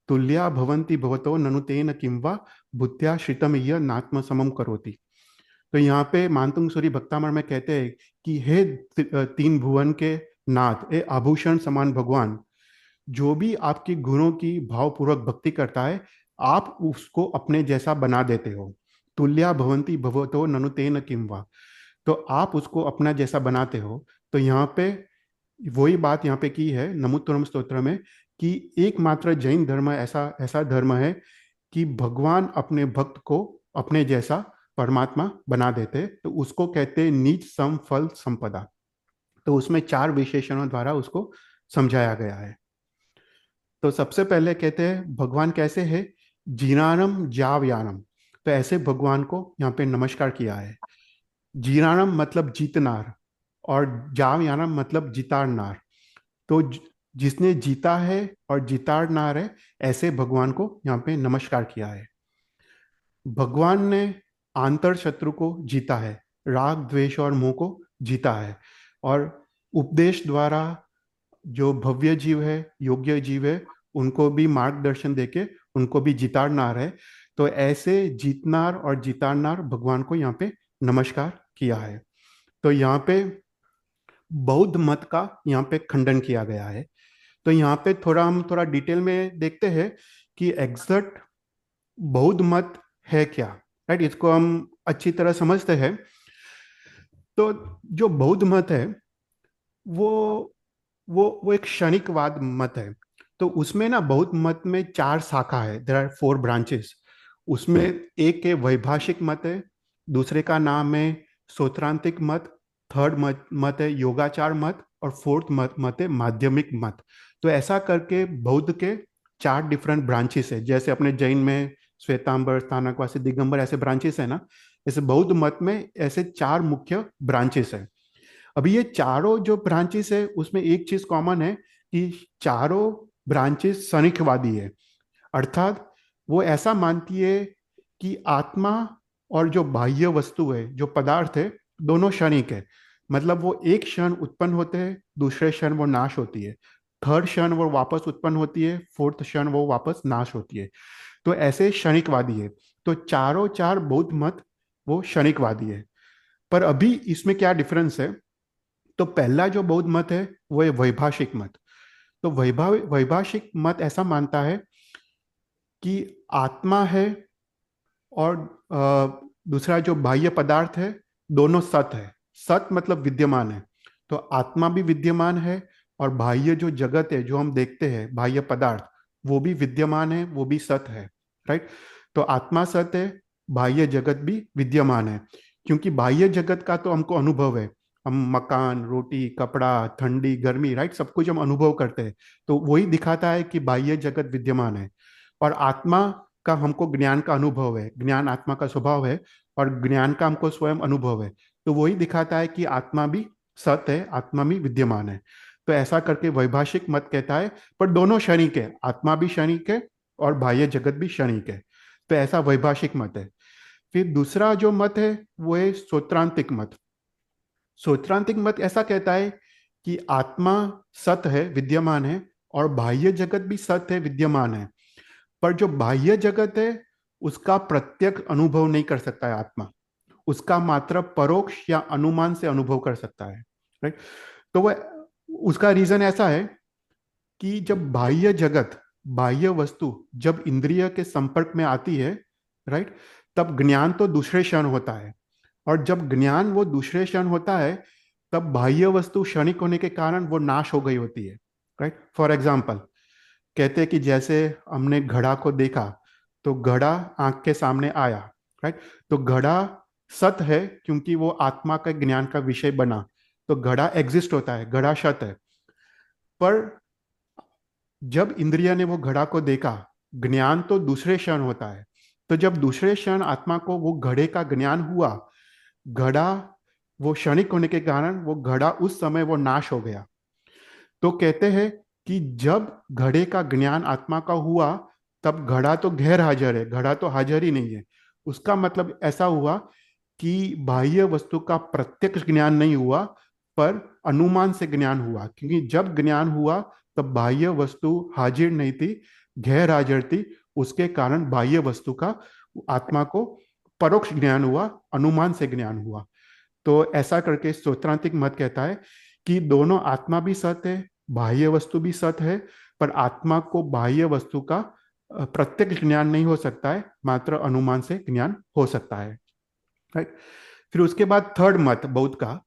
तुल्या भवन्ति भवतो ननु तेन किंवा बुद्ध्या श्रितम यह नात्म समम करोति। तो यहाँ पे मानतुंग सूरी भक्तामर में कहते हैं कि हे तीन भुवन के नाथ, ए आभूषण समान भगवान, जो भी आपकी गुणों की भावपूर्वक भक्ति करता है, आप उसको अपने जैसा बना देते हो। तुल्या भवंती भवतो ननु तेन किंवा, तो आप उसको अपना जैसा बनाते हो। तो यहाँ पे वही बात यहाँ पे की है नमोत्तरम स्तोत्र में, कि एकमात्र जैन धर्म ऐसा ऐसा धर्म है कि भगवान अपने भक्त को अपने जैसा परमात्मा बना देते, तो उसको कहते हैं नीच सम फल संपदा। तो उसमें चार विशेषणों द्वारा उसको समझाया गया है। तो सबसे पहले कहते हैं भगवान कैसे है, जीरानम जावयानम। तो ऐसे भगवान को यहाँ पे नमस्कार किया है। जीरानम मतलब जीतनार, और जावयानम मतलब जितारनार। तो जिसने जीता है और जितारनार है, ऐसे भगवान को यहाँ पे नमस्कार किया है। भगवान ने आंतर शत्रु को जीता है, राग द्वेष और मोह को जीता है, और उपदेश द्वारा जो भव्य जीव है, योग्य जीव है, उनको भी मार्गदर्शन देके उनको भी जितारनार है। तो ऐसे जीतनार और जितारनार भगवान को यहाँ पे नमस्कार किया है। तो यहाँ पे बौद्ध मत का यहाँ पे खंडन किया गया है। तो यहाँ पे हम थोड़ा डिटेल में देखते हैं कि एग्जैक्ट बौद्ध मत है क्या, राइट। इसको हम अच्छी तरह समझते हैं। तो जो बौद्ध मत है, वो वो एक क्षणिकवाद मत है। तो उसमें ना बौद्ध मत में चार शाखा है, देयर आर फोर ब्रांचेस। उसमें एक है वैभाषिक मत है, दूसरे का नाम है सौत्रांतिक मत, थर्ड मत है योगाचार मत, और फोर्थ मत है माध्यमिक मत। तो ऐसा करके बौद्ध के चार डिफरेंट ब्रांचेस है। जैसे अपने जैन में श्वेतांबर, स्थानकवासी, दिगंबर ऐसे ब्रांचेस है ना, ऐसे बौद्ध मत में ऐसे चार मुख्य ब्रांचेस है। अभी ये चारों जो ब्रांचेस है, उसमें एक चीज कॉमन है कि चारों ब्रांचेस सनिकवादी है। अर्थात वो ऐसा मानती है कि आत्मा और जो बाह्य वस्तु है, जो पदार्थ है, दोनों क्षणिक है। मतलब वो एक क्षण उत्पन्न होते हैं, दूसरे क्षण वो नाश होती है, थर्ड क्षण वो वापस उत्पन्न होती है, फोर्थ क्षण वो वापस नाश होती है। तो ऐसे क्षणिकवादी है। तो चारों चार बौद्ध मत वो क्षणिकवादी है। पर अभी इसमें क्या डिफरेंस है, तो पहला जो बौद्ध मत है वो है वैभाषिक मत। तो वैभाषिक मत ऐसा मानता है कि आत्मा है और दूसरा जो बाह्य पदार्थ है, दोनों सत है। सत मतलब विद्यमान है। तो आत्मा भी विद्यमान है, और बाह्य जो जगत है, जो हम देखते हैं बाह्य पदार्थ, वो भी विद्यमान है, वो भी सत है, राइट। तो आत्मा सत है, बाह्य जगत भी विद्यमान है। क्योंकि बाह्य जगत का तो हमको अनुभव है, हम मकान, रोटी, कपड़ा, ठंडी, गर्मी, राइट, सब कुछ हम अनुभव करते हैं। तो वही दिखाता है कि बाह्य जगत विद्यमान है। और आत्मा का हमको ज्ञान का अनुभव है, ज्ञान आत्मा का स्वभाव है, और ज्ञान का हमको स्वयं अनुभव है। तो वही दिखाता है कि आत्मा भी सत्य है, आत्मा भी विद्यमान है। तो ऐसा करके वैभाषिक मत कहता है, पर दोनों क्षणिक है, आत्मा भी क्षणिक है और बाह्य जगत भी क्षणिक है। तो ऐसा वैभाषिक मत है। फिर दूसरा जो मत है वो है सौत्रांतिक मत। सौत्रांतिक मत ऐसा कहता है कि आत्मा सत है, विद्यमान है, और बाह्य जगत भी सत है, विद्यमान है। पर जो बाह्य जगत है, उसका प्रत्यक्ष अनुभव नहीं कर सकता है आत्मा, उसका मात्र परोक्ष या अनुमान से अनुभव कर सकता है, राइट। तो वह उसका रीजन ऐसा है कि जब बाह्य जगत, बाह्य वस्तु जब इंद्रिय के संपर्क में आती है, राइट, तब ज्ञान तो दूसरे क्षण होता है। और जब ज्ञान वो दूसरे क्षण होता है, तब बाह्य वस्तु क्षणिक होने के कारण वो नाश हो गई होती है, राइट। फॉर एग्जाम्पल, कहते हैं कि जैसे हमने घड़ा को देखा, तो घड़ा आंख के सामने आया, राइट। तो घड़ा सत है क्योंकि वो आत्मा का ज्ञान का विषय बना, तो घड़ा एग्जिस्ट होता है, घड़ा सत है। पर जब इंद्रिया ने वो घड़ा को देखा, ज्ञान तो दूसरे क्षण होता है। तो जब दूसरे क्षण आत्मा को वो घड़े का ज्ञान हुआ, घड़ा वो क्षणिक होने के कारण वो घड़ा उस समय वो नाश हो गया। तो कहते हैं कि जब घड़े का ज्ञान आत्मा का हुआ, तब घड़ा तो गैर हाजिर है, घड़ा तो हाजिर ही नहीं है। उसका मतलब ऐसा हुआ कि बाह्य वस्तु का प्रत्यक्ष ज्ञान नहीं हुआ, पर अनुमान से ज्ञान हुआ, क्योंकि जब ज्ञान हुआ तब बाह्य वस्तु हाजिर नहीं थी, गैर हाजिर थी। उसके कारण बाह्य वस्तु का आत्मा को परोक्ष ज्ञान हुआ, अनुमान से ज्ञान हुआ। तो ऐसा करके सौत्रांतिक मत कहता है कि दोनों आत्मा भी सत्य है, बाह्य वस्तु भी सत्य है, पर आत्मा को बाह्य वस्तु का प्रत्यक्ष ज्ञान नहीं हो सकता है, मात्र अनुमान से ज्ञान हो सकता है। राइट। फिर उसके बाद थर्ड मत बौद्ध का,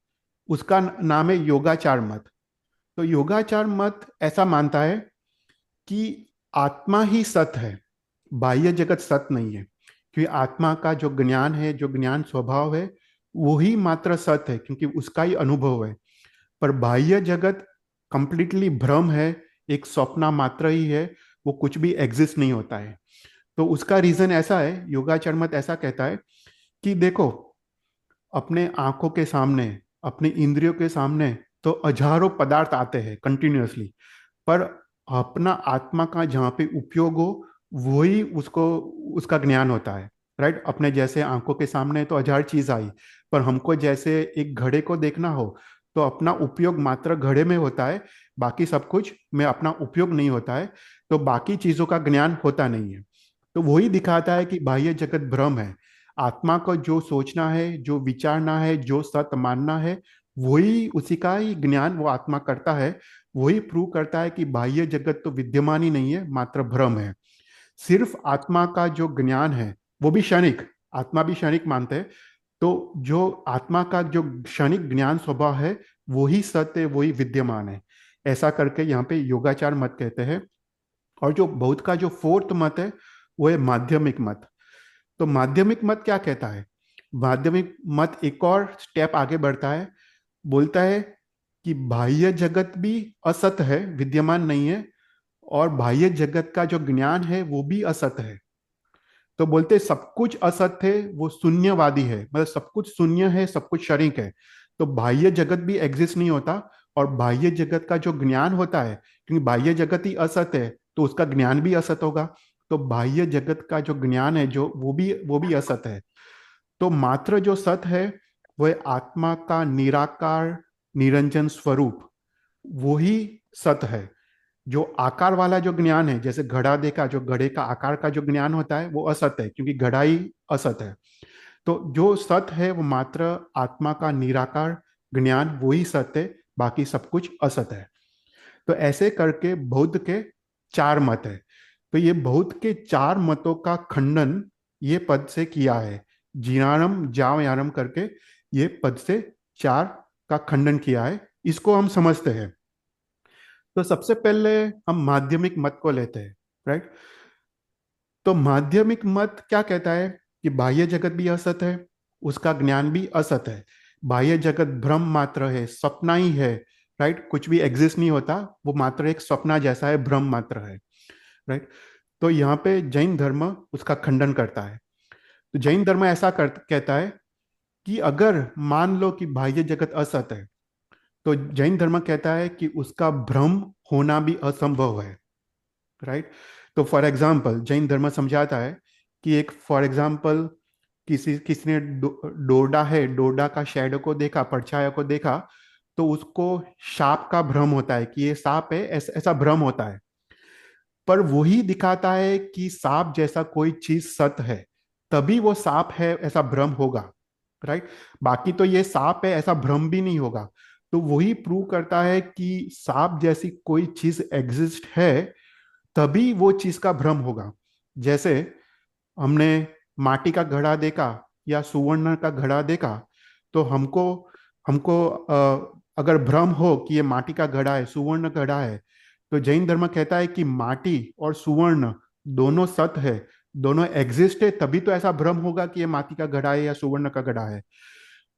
उसका नाम है योगाचार मत। तो योगाचार मत ऐसा मानता है कि आत्मा ही सत्य है, बाह्य जगत सत्य नहीं है, क्योंकि आत्मा का जो ज्ञान है, जो ज्ञान स्वभाव है, वही मात्र सत्य है, क्योंकि उसका ही अनुभव है। पर बाह्य जगत कंप्लीटली भ्रम है, एक स्वप्न मात्र ही है, वो कुछ भी एग्जिस्ट नहीं होता है। तो उसका रीजन ऐसा है, योगाचार मत ऐसा कहता है कि देखो, अपने आंखों के सामने, अपने इंद्रियों के सामने तो हजारों पदार्थ आते हैं कंटिन्यूअसली, पर अपना आत्मा का जहाँ पे उपयोग हो, वही उसको, उसका ज्ञान होता है। राइट। अपने जैसे आंखों के सामने तो हजार चीज आई, पर हमको जैसे एक घड़े को देखना हो, तो अपना उपयोग मात्र घड़े में होता है, बाकी सब कुछ में अपना उपयोग नहीं होता है, तो बाकी चीजों का ज्ञान होता नहीं है। तो वही दिखाता है कि बाह्य जगत भ्रम है। आत्मा को जो सोचना है, जो विचारना है, जो सत्य मानना है, वही, उसी का ही ज्ञान वो आत्मा करता है। वही प्रूव करता है कि बाह्य जगत तो विद्यमान ही नहीं है, मात्र भ्रम है। सिर्फ आत्मा का जो ज्ञान है, वो भी क्षणिक, आत्मा भी क्षणिक मानते हैं। तो जो आत्मा का जो क्षणिक ज्ञान स्वभाव है, वही सत्य, वही विद्यमान है। ऐसा करके यहाँ पे योगाचार मत कहते हैं। और जो बौद्ध का जो फोर्थ मत है, वो है माध्यमिक मत। तो माध्यमिक मत क्या कहता है? माध्यमिक मत एक और स्टेप आगे बढ़ता है, बोलता है कि बाह्य जगत भी असत है, विद्यमान नहीं है, और बाह्य जगत का जो ज्ञान है वो भी असत है। तो बोलते सब कुछ असत है, वो शून्यवादी है, मतलब सब कुछ शून्य है, सब कुछ क्षणिक है। तो बाह्य जगत भी एग्जिस्ट नहीं होता, और बाह्य जगत का जो ज्ञान होता है, क्योंकि बाह्य जगत ही असत है, तो उसका ज्ञान भी असत होगा। तो बाह्य जगत का जो ज्ञान है, जो वो भी असत है। तो मात्र जो सत है, वह आत्मा का निराकार निरंजन स्वरूप, वही सत है। जो आकार वाला जो ज्ञान है, जैसे घड़ा देखा, जो घड़े का आकार का जो ज्ञान होता है, वो असत है, क्योंकि घड़ा ही असत है। तो जो सत है वो मात्र आत्मा का निराकार ज्ञान, वही सत्य है, बाकी सब कुछ असत है। तो ऐसे करके बौद्ध के चार मत है। तो ये बौद्ध के चार मतों का खंडन ये पद से किया है, जिनारम जाव यारम करके ये पद से चार का खंडन किया है। इसको हम समझते हैं। तो सबसे पहले हम माध्यमिक मत को लेते हैं। राइट। तो माध्यमिक मत क्या कहता है कि बाह्य जगत भी असत है, उसका ज्ञान भी असत है, बाह्य जगत भ्रम मात्र है, सपना ही है। राइट। कुछ भी एग्जिस्ट नहीं होता, वो मात्र एक सपना जैसा है, भ्रम मात्र है। राइट। तो यहाँ पे जैन धर्म उसका खंडन करता है। तो जैन धर्म ऐसा कहता है कि अगर मान लो कि बाह्य जगत असत है, तो जैन धर्म कहता है कि उसका भ्रम होना भी असंभव है। राइट। तो फॉर एग्जाम्पल जैन धर्म समझाता है कि एक, फॉर एग्जाम्पल, किसी किसी ने डोरडा है, डोरडा का शेडो को देखा, परछाया को देखा, तो उसको सांप का भ्रम होता है कि ये सांप है, ऐसा ऐसा भ्रम होता है। पर वही दिखाता है कि सांप जैसा कोई चीज सत्य है, तभी वो सांप है ऐसा भ्रम होगा। राइट। बाकी तो ये सांप है ऐसा भ्रम भी नहीं होगा। तो वही प्रूव करता है कि सांप जैसी कोई चीज एग्जिस्ट है, तभी वो चीज का भ्रम होगा। जैसे हमने माटी का घड़ा देखा या सुवर्ण का घड़ा देखा, तो हमको हमको अगर भ्रम हो कि ये माटी का घड़ा है, सुवर्ण घड़ा है, तो जैन धर्म कहता है कि माटी और सुवर्ण दोनों सत्य है, दोनों एग्जिस्ट है, तभी तो ऐसा भ्रम होगा कि ये माटी का घड़ा है या सुवर्ण का घड़ा है।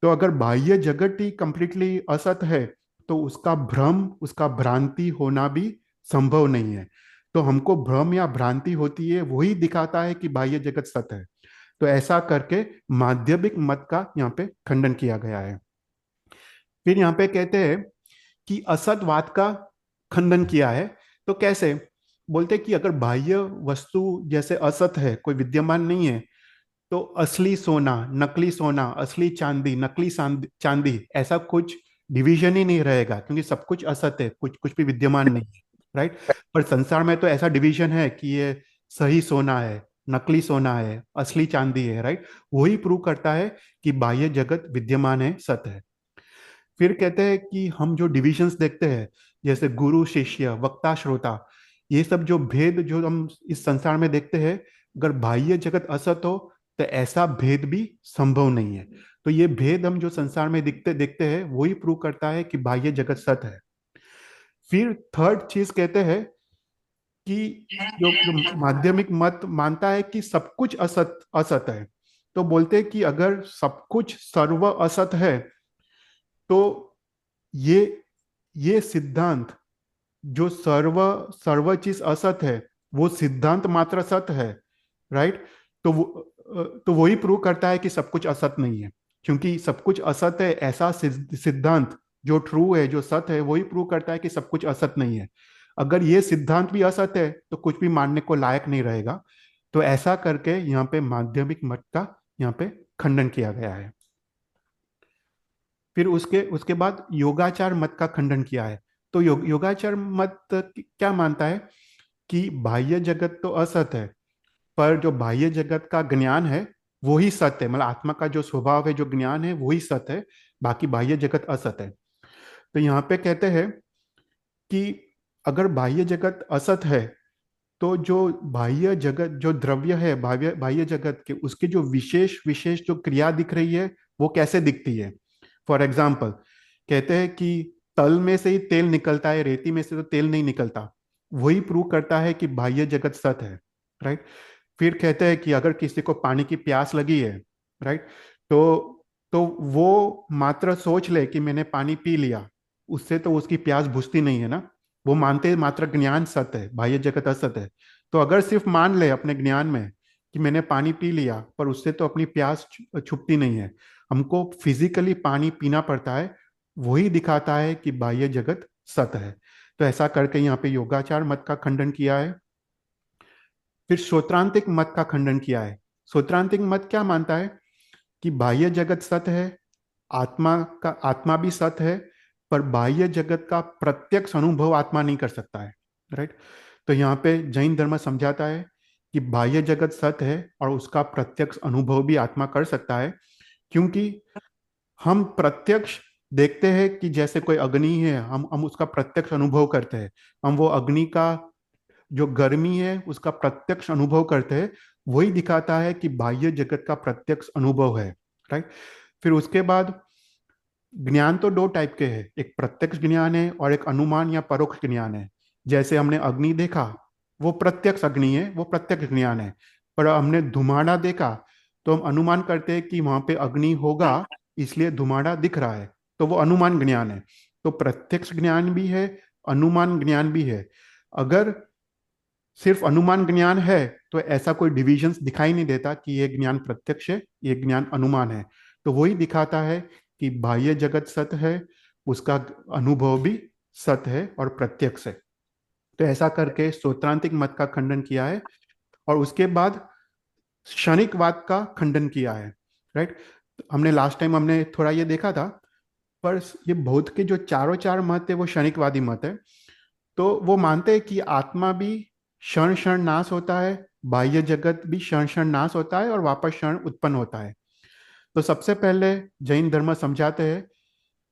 तो अगर बाह्य जगत ही कंप्लीटली असत है, तो उसका भ्रम, उसका भ्रांति होना भी संभव नहीं है। तो हमको भ्रम या भ्रांति होती है, वही दिखाता है कि बाह्य जगत सत्य है। तो ऐसा करके माध्यमिक मत का यहाँ पे खंडन किया गया है। फिर यहाँ पे कहते हैं कि असतवाद का खंडन किया है। तो कैसे? बोलते कि अगर बाह्य वस्तु जैसे असत है, कोई विद्यमान नहीं है, तो असली सोना, नकली सोना, असली चांदी, नकली चांदी, ऐसा कुछ डिवीजन ही नहीं रहेगा, क्योंकि सब कुछ असत है, कुछ कुछ भी विद्यमान नहीं है। राइट। पर संसार में तो ऐसा डिवीजन है कि ये सही सोना है, नकली सोना है, असली चांदी है। राइट। वही प्रूव करता है कि बाह्य जगत विद्यमान है, सत्य है। फिर कहते हैं कि हम जो डिविजन्स देखते हैं, जैसे गुरु शिष्य, वक्ता श्रोता, ये सब जो भेद जो हम इस संसार में देखते हैं, अगर बाह्य जगत असत हो तो ऐसा भेद भी संभव नहीं है। तो ये भेद हम जो संसार में दिखते देखते हैं, वही प्रूव करता है कि बाह्य जगत सत्य है। फिर थर्ड चीज कहते हैं कि जो माध्यमिक मत मानता है कि सब कुछ असत असत है। तो बोलते हैं कि अगर सब कुछ सर्व असत है, तो ये ये सिद्धांत, जो सर्व सर्व चीज असत है, वो सिद्धांत मात्र सत्य है। राइट। तो तो वही प्रूव करता है कि सब कुछ असत नहीं है, क्योंकि सब कुछ असत है ऐसा सिद्धांत जो ट्रू है, जो सत्य है, वही प्रूव करता है कि सब कुछ असत नहीं है। अगर ये सिद्धांत भी असत है तो कुछ भी मानने को लायक नहीं रहेगा। तो ऐसा करके यहाँ पे माध्यमिक मत का यहाँ पे खंडन किया गया है। फिर उसके उसके बाद योगाचार मत का खंडन किया है। तो योगाचार मत क्या मानता है कि बाह्य जगत तो असत है, पर जो बाह्य जगत का ज्ञान है वो ही सत्य है, मतलब आत्मा का जो स्वभाव है, जो ज्ञान है, वही सत्य है। बाकी बाह्य जगत असत है। तो यहाँ पे कहते हैं कि अगर बाह्य जगत असत है, तो जो बाह्य जगत, जो द्रव्य है बाह्य बाह्य जगत के, उसके जो विशेष विशेष जो क्रिया दिख रही है, वो कैसे दिखती है। फॉर एग्जाम्पल, कहते हैं कि तल में से ही तेल निकलता है, रेती में से तो तेल नहीं निकलता। वही प्रूव करता है कि बाह्य जगत सत है। राइट। फिर कहते हैं कि अगर किसी को पानी की प्यास लगी है, राइट, तो वो मात्र सोच ले कि मैंने पानी पी लिया, उससे तो उसकी प्यास बुझती नहीं है ना। वो मानते हैं मात्र ज्ञान सत्य है, बाह्य जगत असत है। तो अगर सिर्फ मान ले अपने ज्ञान में कि मैंने पानी पी लिया, पर उससे तो अपनी प्यास छुपती नहीं है, हमको फिजिकली पानी पीना पड़ता है, वही दिखाता है कि बाह्य जगत सत्य है। तो ऐसा करके यहाँ पे योगाचार मत का खंडन किया है। फिर श्रोत्रांतिक मत का खंडन किया है। श्रोत्रांतिक मत क्या मानता है कि बाह्य जगत सत्य है, आत्मा भी सत्य है, पर बाह्य जगत का प्रत्यक्ष अनुभव आत्मा नहीं कर सकता है। राइट। तो यहाँ पे जैन धर्म समझाता है कि बाह्य जगत सत्य है और उसका प्रत्यक्ष अनुभव भी आत्मा कर सकता है, क्योंकि हम प्रत्यक्ष देखते हैं कि जैसे कोई अग्नि है, हम उसका प्रत्यक्ष अनुभव करते हैं। हम वो अग्नि का जो गर्मी है उसका प्रत्यक्ष अनुभव करते हैं। वही दिखाता है कि बाह्य जगत का प्रत्यक्ष अनुभव है। राइट। फिर उसके बाद ज्ञान तो दो टाइप के हैं, एक प्रत्यक्ष ज्ञान है और एक अनुमान या परोक्ष ज्ञान है। जैसे हमने अग्नि देखा, वो प्रत्यक्ष अग्नि है, वो प्रत्यक्ष ज्ञान है। पर हमने धुमाड़ा देखा, तो हम अनुमान करते हैं कि वहां पे अग्नि होगा, इसलिए धुमाड़ा दिख रहा है, तो वो अनुमान ज्ञान है। तो प्रत्यक्ष ज्ञान भी है, अनुमान ज्ञान भी है। अगर सिर्फ अनुमान ज्ञान है तो ऐसा कोई डिविजन्स दिखाई नहीं देता कि ये ज्ञान प्रत्यक्ष है, ये ज्ञान अनुमान है। तो वही दिखाता है कि बाह्य जगत सत्य है, उसका अनुभव भी सत्य है और प्रत्यक्ष है। तो ऐसा करके स्तोत्रांतिक मत का खंडन किया है। और उसके बाद क्षणिकवाद का खंडन किया है। राइट। हमने लास्ट टाइम हमने थोड़ा ये देखा था, पर ये बौद्ध के जो चारों चार मत है वो क्षणिकवादी मत है। तो वो मानते हैं कि आत्मा भी क्षण क्षण नाश होता है, बाह्य जगत भी क्षण क्षण नाश होता है और वापस क्षण उत्पन्न होता है। तो सबसे पहले जैन धर्म समझाते हैं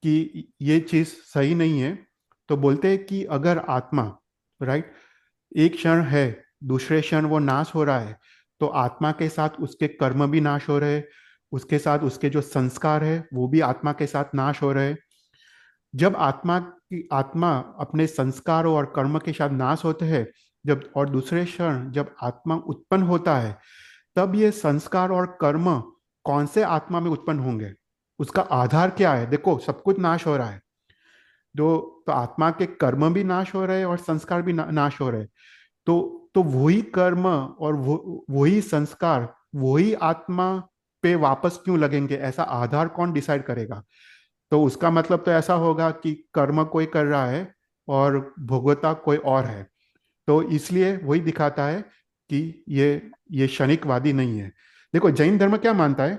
कि ये चीज सही नहीं है। तो बोलते हैं कि अगर आत्मा, राइट, एक क्षण है, दूसरे क्षण वो नाश हो रहा है, तो आत्मा के साथ उसके कर्म भी नाश हो रहे हैं, उसके साथ उसके जो संस्कार है वो भी आत्मा के साथ नाश हो रहे हैं। जब आत्मा अपने संस्कारों और कर्म के साथ नाश होते हैं, जब और दूसरे क्षण जब आत्मा उत्पन्न होता है, तब ये संस्कार और कर्म कौन से आत्मा में उत्पन्न होंगे, उसका आधार क्या है। देखो सब कुछ नाश हो रहा है, जो तो आत्मा के कर्म भी नाश हो रहे हैं और संस्कार भी नाश हो रहे हैं। तो वही कर्म और वही संस्कार वही आत्मा पे वापस क्यों लगेंगे, ऐसा आधार कौन डिसाइड करेगा। तो उसका मतलब तो ऐसा होगा कि कर्म कोई कर रहा है और भोगता कोई और है। तो इसलिए वही दिखाता है कि ये क्षणिकवादी नहीं है। देखो जैन धर्म क्या मानता है,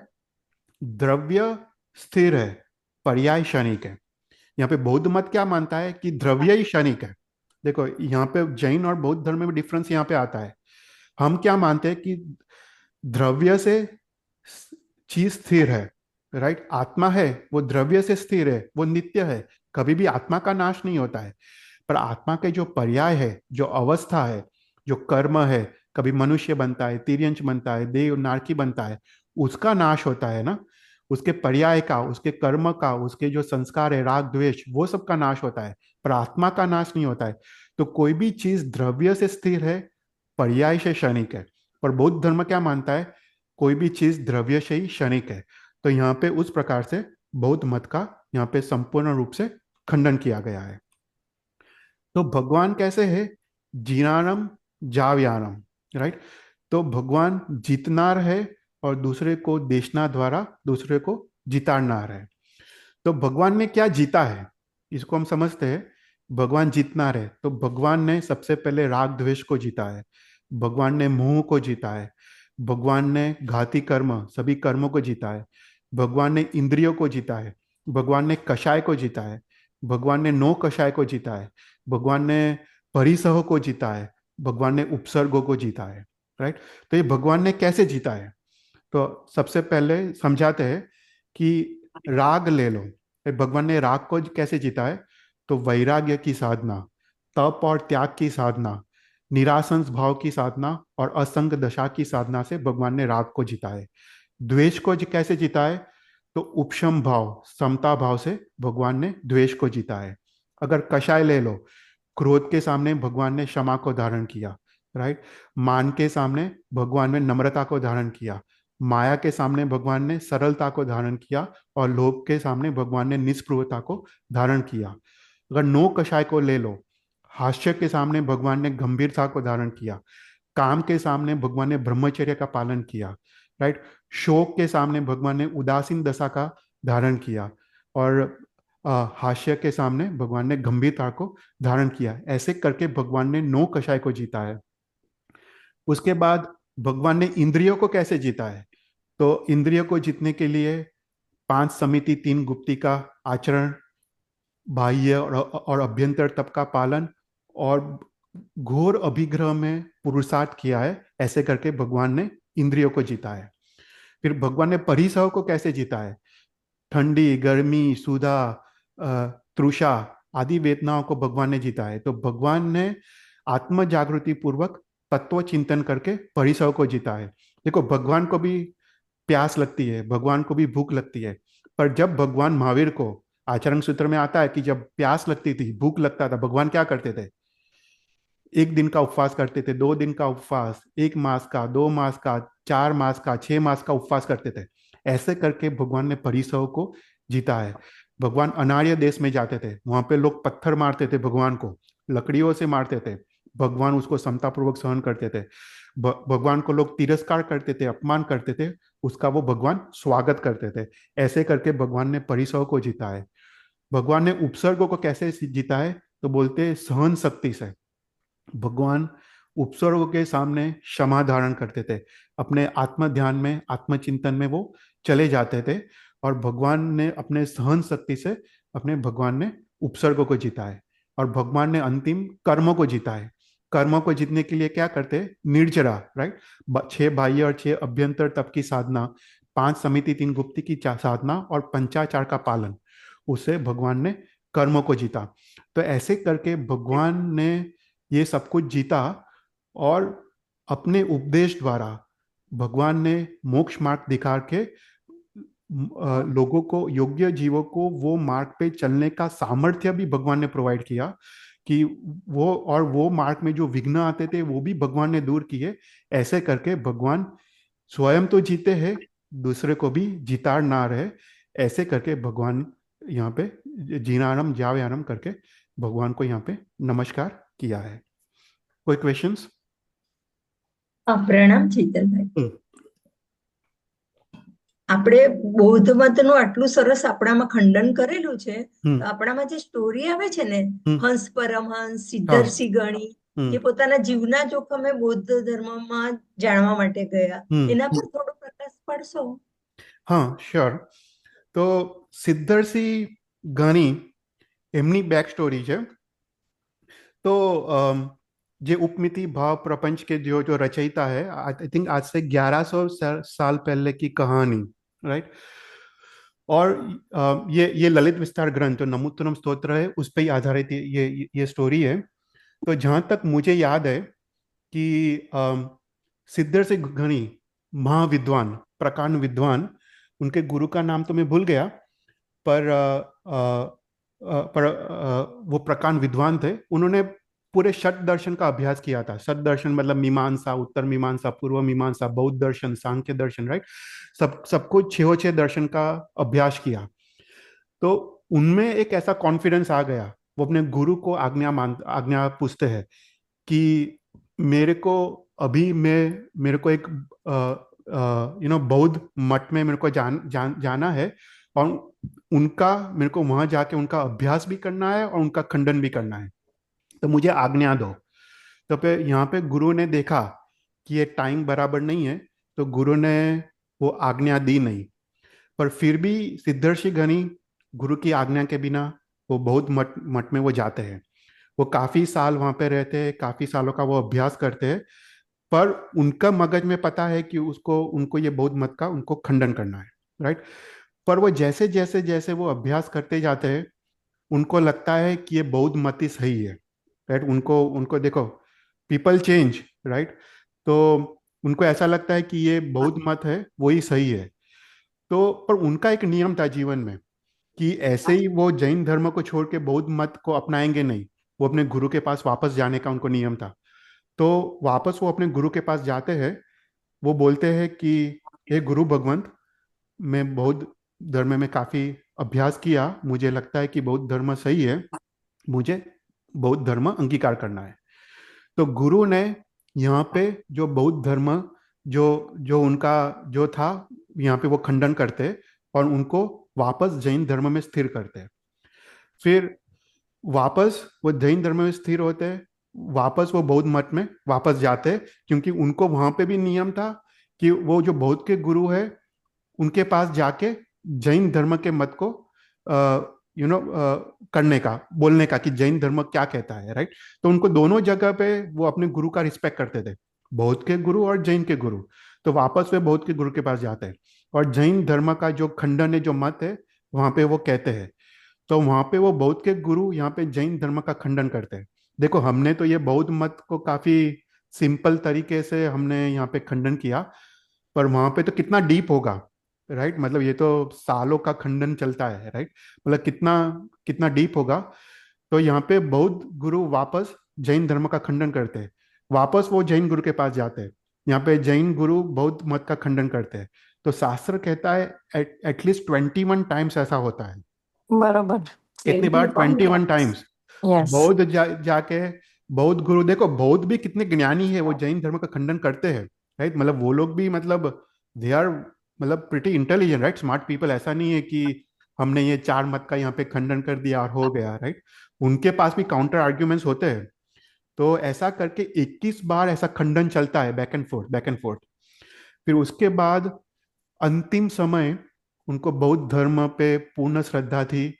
द्रव्य स्थिर है, पर्याय क्षणिक है। यहाँ पे बौद्ध मत क्या मानता है कि द्रव्य ही क्षणिक है। देखो यहाँ पे जैन और बौद्ध धर्म में डिफरेंस यहाँ पे आता है। हम क्या मानते हैं कि द्रव्य से चीज स्थिर है, राइट। आत्मा है वो द्रव्य से स्थिर है, वो नित्य है, कभी भी आत्मा का नाश नहीं होता है। पर आत्मा के जो पर्याय है, जो अवस्था है, जो कर्म है, कभी मनुष्य बनता है, तिर्यंच बनता है, देव नारकी बनता है, उसका नाश होता है ना। उसके पर्याय का, उसके कर्म का, उसके जो संस्कार है, राग द्वेष, वो सब का नाश होता है, पर आत्मा का नाश नहीं होता है। तो कोई भी चीज द्रव्य से स्थिर है, पर्याय से क्षणिक है। पर बौद्ध धर्म क्या मानता है, कोई भी चीज द्रव्य से ही क्षणिक है। तो यहाँ पे उस प्रकार से बौद्ध मत का यहाँ पे संपूर्ण रूप से खंडन किया गया है। तो भगवान कैसे है, जीनारम जावयानम, राइट। तो भगवान जीतनार है और दूसरे को देशना द्वारा दूसरे को जितानार है। तो भगवान ने क्या जीता है, इसको हम समझते हैं। भगवान जीतनार है तो भगवान ने सबसे पहले राग द्वेष को जीता है, भगवान ने मोह को जीता है, भगवान ने घाती कर्म सभी कर्मों को जीता है, भगवान ने इंद्रियों को जीता है, भगवान ने कषाय को जीता है, भगवान ने नो कषाय को जीता है, भगवान ने परिसह को जीता है, भगवान ने उपसर्गों को जीता है, राइट। तो ये भगवान ने कैसे जीता है, तो सबसे पहले समझाते हैं कि राग ले लो। भगवान ने राग को कैसे जीता है, तो वैराग्य की साधना, तप और त्याग की साधना, निरासंस भाव की साधना और असंग दशा की साधना से भगवान ने राग को जीता है। द्वेष को कैसे जीता है, तो उपशम भाव समता भाव से भगवान ने द्वेष को जीता है। अगर कषाय ले लो, क्रोध के सामने भगवान ने क्षमा को धारण किया, राइट। मान के सामने भगवान ने नम्रता को धारण किया, माया के सामने भगवान ने सरलता को धारण किया और लोभ के सामने भगवान ने निष्प्रुहता को धारण किया। अगर नो कषाय को ले लो, हास्य के सामने भगवान ने गंभीरता को धारण किया, काम के सामने भगवान ने ब्रह्मचर्य का पालन किया, राइट। शोक के सामने भगवान ने उदासीन दशा का धारण किया और हास्य के सामने भगवान ने गंभीरता को धारण किया। ऐसे करके भगवान ने नो कषाय को जीता है। उसके बाद भगवान ने इंद्रियों को कैसे जीता है, तो इंद्रियों को जीतने के लिए पांच समिति तीन गुप्ती का आचरण, बाह्य और अभ्यंतर तप का पालन और घोर अभिग्रह में पुरुषार्थ किया है। ऐसे करके भगवान ने इंद्रियों को जीता है। फिर भगवान ने परिसह को कैसे जीता है, ठंडी गर्मी सुधा तृषा आदि वेदनाओं को भगवान ने जीता है। तो भगवान ने आत्म जागृति पूर्वक तत्व चिंतन करके परिसर को जीता है। देखो भगवान को भी प्यास लगती है, भगवान को भी भूख लगती है, पर जब भगवान महावीर को आचरण सूत्र में आता है कि जब प्यास लगती थी, भूख लगता था, भगवान क्या करते थे, एक दिन का उपवास करते थे, 2 दिन का उपवास, 1 मास का, 2 मास का, 4 मास का, 6 मास का उपवास करते थे। ऐसे करके भगवान ने परिसव को जीता है। भगवान अनार्य देश में जाते थे, वहां पे लोग पत्थर मारते थे, भगवान को लकड़ियों से मारते थे, भगवान उसको समतापूर्वक सहन करते थे। भगवान को लोग तिरस्कार करते थे, अपमान करते थे, उसका वो भगवान स्वागत करते थे। ऐसे करके भगवान ने परिसव को जीता है। भगवान ने उपसर्गों को कैसे जीता है, तो बोलते हैं सहन शक्ति से। भगवान उपसर्गों के सामने क्षमा धारण करते थे, अपने आत्म ध्यान में आत्मचिंतन में वो चले जाते थे और भगवान ने अपने सहन शक्ति से अपने भगवान ने उपसर्गों को जीता है। और भगवान ने अंतिम कर्मों को जीता है। कर्मों को जीतने के लिए क्या करते हैं, निर्जरा, राइट। 6 बाह्य और 6 अभ्यंतर तप की साधना, 5 समिति 3 गुप्ती की साधना और पंचाचार का पालन, उससे भगवान ने कर्मों को जीता। तो ऐसे करके भगवान ने ये सब कुछ जीता और अपने उपदेश द्वारा भगवान ने मोक्ष मार्ग दिखा के लोगों को, योग्य जीवों को वो मार्ग पे चलने का सामर्थ्य भी भगवान ने प्रोवाइड किया कि वो मार्ग में जो विघ्न आते थे वो भी भगवान ने दूर किए। ऐसे करके भगवान स्वयं तो जीते हैं, दूसरे को भी जितार ना रहे। ऐसे करके भगवान यहाँ पे जीनारम जावयानम करके भगवान को यहाँ पे नमस्कार किया है। कोई क्वेश्चंस? પ્રણામ ચેતનભાઈ, આપણે બૌદ્ધ મતનું આટલું સરસ આપણામાં ખંડન કરેલું છે, તો આપણામાં જે સ્ટોરી આવે છે ને, હંસ પરમહંસ, સિદ્ધર્ષિ ગણી, જે પોતાના જીવના જોખમે બૌદ્ધ ધર્મમાં જાણવા માટે ગયા, એના પર થોડો પ્રકાશ પાડશો? હા, શ્યોર. તો સિદ્ધર્ષિ ગણી એમની બેક સ્ટોરી છે. तो જે उपमिति भाव प्रपंच के जो रचयिता है, आई थिंक आज से 1100 साल पहले की कहानी, राइट. और ये ललित विस्तार ग्रंथ जो नमोत्तरम स्तोत्र है उस पर ही आधारित ये स्टोरी है. तो जहां तक मुझे याद है कि सिद्धर से गणी महाविद्वान, प्रकांड विद्वान, उनके गुरु का नाम तो मैं भूल गया, पर वो प्रकांड विद्वान थे. उन्होंने पूरे षट दर्शन का अभ्यास किया था. षट दर्शन मतलब मीमांसा, उत्तर मीमांसा, पूर्व मीमांसा, बौद्ध दर्शन, सांख्य दर्शन, राइट. सबको छह छह दर्शन का अभ्यास किया. तो उनमें एक ऐसा कॉन्फिडेंस आ गया. वो अपने गुरु को आज्ञा पूछते हैं कि मेरे को अभी मेरे को एक बौद्ध मठ में मेरे को जाना है, और उनका मेरे को वहां जाके उनका अभ्यास भी करना है और उनका खंडन भी करना है. तो मुझे आज्ञा दो. तो यहाँ पे गुरु ने देखा कि ये टाइम बराबर नहीं है, तो गुरु ने वो आज्ञा दी नहीं. पर फिर भी सिद्धर्षि गणी गुरु की आज्ञा के बिना वो बौद्ध मठ में वो जाते हैं. वो काफी साल वहां पे रहते हैं, काफी सालों का वो अभ्यास करते हैं. पर उनका मगज में पता है कि उनको ये बौद्ध मत का उनको खंडन करना है, राइट. पर वो जैसे जैसे जैसे वो अभ्यास करते जाते हैं, उनको लगता है कि ये बौद्ध मत ही सही है, राइट. उनको उनको देखो, पीपल चेंज, राइट. तो उनको ऐसा लगता है कि ये बौद्ध मत है वही सही है. तो पर उनका एक नियम था जीवन में कि ऐसे ही वो जैन धर्म को छोड़ के बौद्ध मत को अपनाएंगे नहीं. वो अपने गुरु के पास वापस जाने का उनको नियम था. तो वापस वो अपने गुरु के पास जाते हैं. वो बोलते हैं कि हे गुरु भगवंत, मैं बौद्ध धर्म में काफी अभ्यास किया, मुझे लगता है कि बौद्ध धर्म सही है, मुझे बौद्ध धर्म अंगीकार करना है. तो गुरु ने यहाँ पे जो बौद्ध धर्म जो जो उनका जो था, यहाँ पे वो खंडन करते और उनको वापस जैन धर्म में स्थिर करते. फिर वापस वो जैन धर्म में स्थिर होते, वापस वो बौद्ध मत में वापस जाते, क्योंकि उनको वहां पे भी नियम था कि वो जो बौद्ध के गुरु है उनके पास जाके जैन धर्म के मत को करने का, बोलने का कि जैन धर्म क्या कहता है, राइट. तो उनको दोनों जगह पे वो अपने गुरु का रिस्पेक्ट करते थे, बौद्ध के गुरु और जैन के गुरु. तो वापस वे बौद्ध के गुरु के पास जाते हैं और जैन धर्म का जो खंडन है, जो मत है, वहां पे वो कहते हैं. तो वहां पे वो बौद्ध के गुरु यहाँ पे जैन धर्म का खंडन करते हैं. देखो, हमने तो ये बौद्ध मत को काफी सिंपल तरीके से हमने यहाँ पे खंडन किया, पर वहां पे तो कितना डीप होगा, राइट. मतलब ये तो सालों का खंडन चलता है, राइट. मतलब कितना कितना डीप होगा. तो यहाँ पे बौद्ध गुरु वापस जैन धर्म का खंडन करते हैं, वापस वो जैन गुरु के पास जाते हैं, यहाँ पे जैन गुरु बौद्ध मत का खंडन करते हैं. तो शास्त्र कहता है एटलीस्ट 21 टाइम्स ऐसा होता है. बरोबर. कितनी बार? 21 टाइम्स. यस. बौद्ध जाके बौद्ध गुरु, देखो बौद्ध भी कितने ज्ञानी है, वो जैन धर्म का खंडन करते हैं, राइट. मतलब वो लोग भी, मतलब दे आर, मतलब pretty intelligent, right, smart people. ऐसा नहीं है कि हमने ये चार मत का यहाँ पे खंडन कर दिया और हो गया, राइट. उनके पास भी काउंटर आर्ग्यूमेंट्स होते हैं. तो ऐसा करके 21 बार ऐसा खंडन चलता है, back and fourth, back and fourth. फिर उसके बाद अंतिम समय उनको बौद्ध धर्म पे पूर्ण श्रद्धा थी.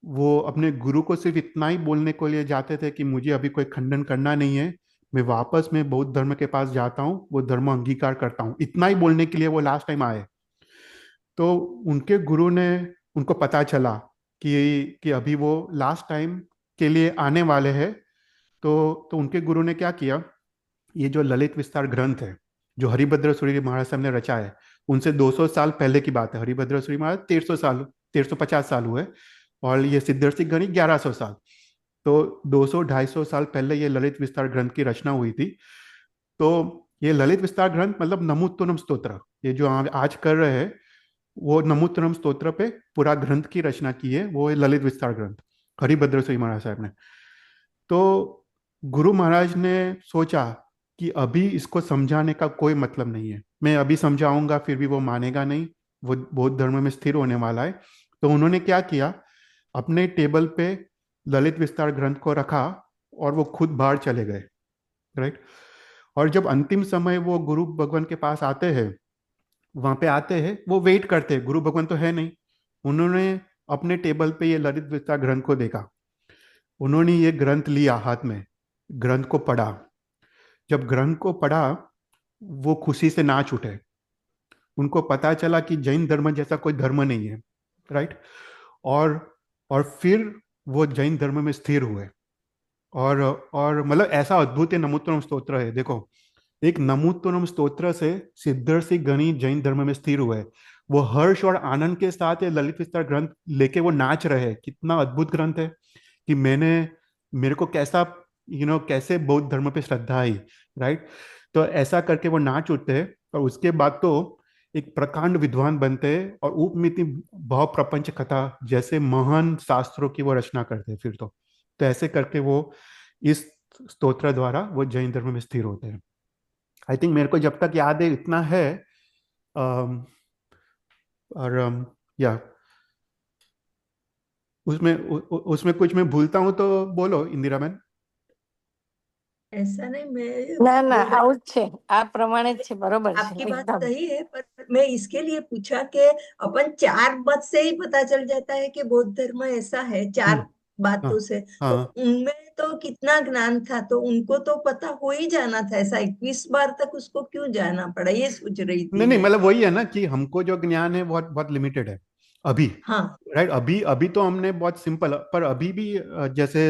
वो अपने गुरु को सिर्फ इतना ही बोलने को लिए जाते थे कि मुझे अभी कोई खंडन करना नहीं है, मैं बौद्ध धर्म के पास जाता हूँ, वो धर्म अंगीकार करता हूँ. इतना ही बोलने के लिए वो लास्ट टाइम आए. तो उनके गुरु ने, उनको पता चला कि अभी वो लास्ट टाइम के लिए आने वाले हैं. तो उनके गुरु ने क्या किया, ये जो ललित विस्तार ग्रंथ है जो हरिभद्र सूरी महाराज साहब ने रचा है, उनसे 200 साल पहले की बात है. हरिभद्र सूरी महाराज 1350 साल हुए, और ये सिद्धर्षि गणी 1100 साल. तो 200-250 साल पहले ये ललित विस्तार ग्रंथ की रचना हुई थी. तो ये ललित विस्तार ग्रंथ मतलब नमोत्तरम स्तोत्र, ये जो आज कर रहे हैं, वो नमोत्तरम स्तोत्र पे पूरा ग्रंथ की रचना की है, वो है ललित विस्तार ग्रंथ, हरिभद्र सूरी महाराज साहब ने. तो गुरु महाराज ने सोचा कि अभी इसको समझाने का कोई मतलब नहीं है, मैं अभी समझाऊंगा फिर भी वो मानेगा नहीं, वो बौद्ध धर्म में स्थिर होने वाला है. तो उन्होंने क्या किया, अपने टेबल पे ललित विस्तार ग्रंथ को रखा और वो खुद बाहर चले गए, राइट. और जब अंतिम समय वो गुरु भगवान के पास आते हैं, वहां पे आते हैं, वो वेट करते हैं, गुरु भगवान तो है नहीं। उन्होंने अपने टेबल पे ये ललित विस्तार ग्रंथ को देखा, उन्होंने ये ग्रंथ लिया हाथ में, ग्रंथ को पढ़ा। जब ग्रंथ को पढ़ा, वो खुशी से नाच उठे। उनको पता चला कि जैन धर्म जैसा कोई धर्म नहीं है, राइट। और और फिर वो जैन धर्म में स्थिर हुए। और मतलब ऐसा अद्भुत है नमोत्तरम स्तोत्र है, देखो, एक नमोत्तरम स्तोत्र से सिद्धर्षि गणि जैन धर्म में स्थिर हुए। वो हर्ष और आनंद के साथ ये ललित विस्तार ग्रंथ लेके वो नाच रहे हैं। कितना अद्भुत ग्रंथ है कि मेरे को कैसा, कैसे बौद्ध धर्म पे श्रद्धा आई, राइट। तो ऐसा करके वो नाच उठते हैं, और उसके बाद तो एक प्रकांड विद्वान बनते हैं, और उपमिति भाव प्रपंच कथा जैसे महान शास्त्रों की वो रचना करते हैं फिर तो ऐसे करके वो इस स्तोत्र द्वारा वो जैन धर्म में स्थिर होते हैं। आई थिंक मेरे को जब तक याद है इतना है। अम, और या उसमें कुछ मैं भूलता हूँ तो बोलो इंदिरा मैन। ऐसा नहीं, मैं ના ના बोल रही, આવું જ છે, આ પ્રમાણે જ છે, બરોબર છે आपकी बात एकदम। सही है, पर मैं इसके लिए पूछा कि अपन चार बात से ही पता चल जाता है कि बौद्ध धर्म ऐसा है, हम्म, चार हाँ बातों से। तो हाँ। उनमें तो कितना ज्ञान था, तो उनको तो पता हो ही जाना था, ऐसा 21 बार तक उसको क्यों जाना पड़ा, ये सोच रही नहीं थी नहीं, मैं। मतलब वही है ना कि हमको जो ज्ञान है बहुत बहुत लिमिटेड है अभी, हाँ। राइट। अभी अभी तो हमने बहुत सिंपल, पर अभी भी जैसे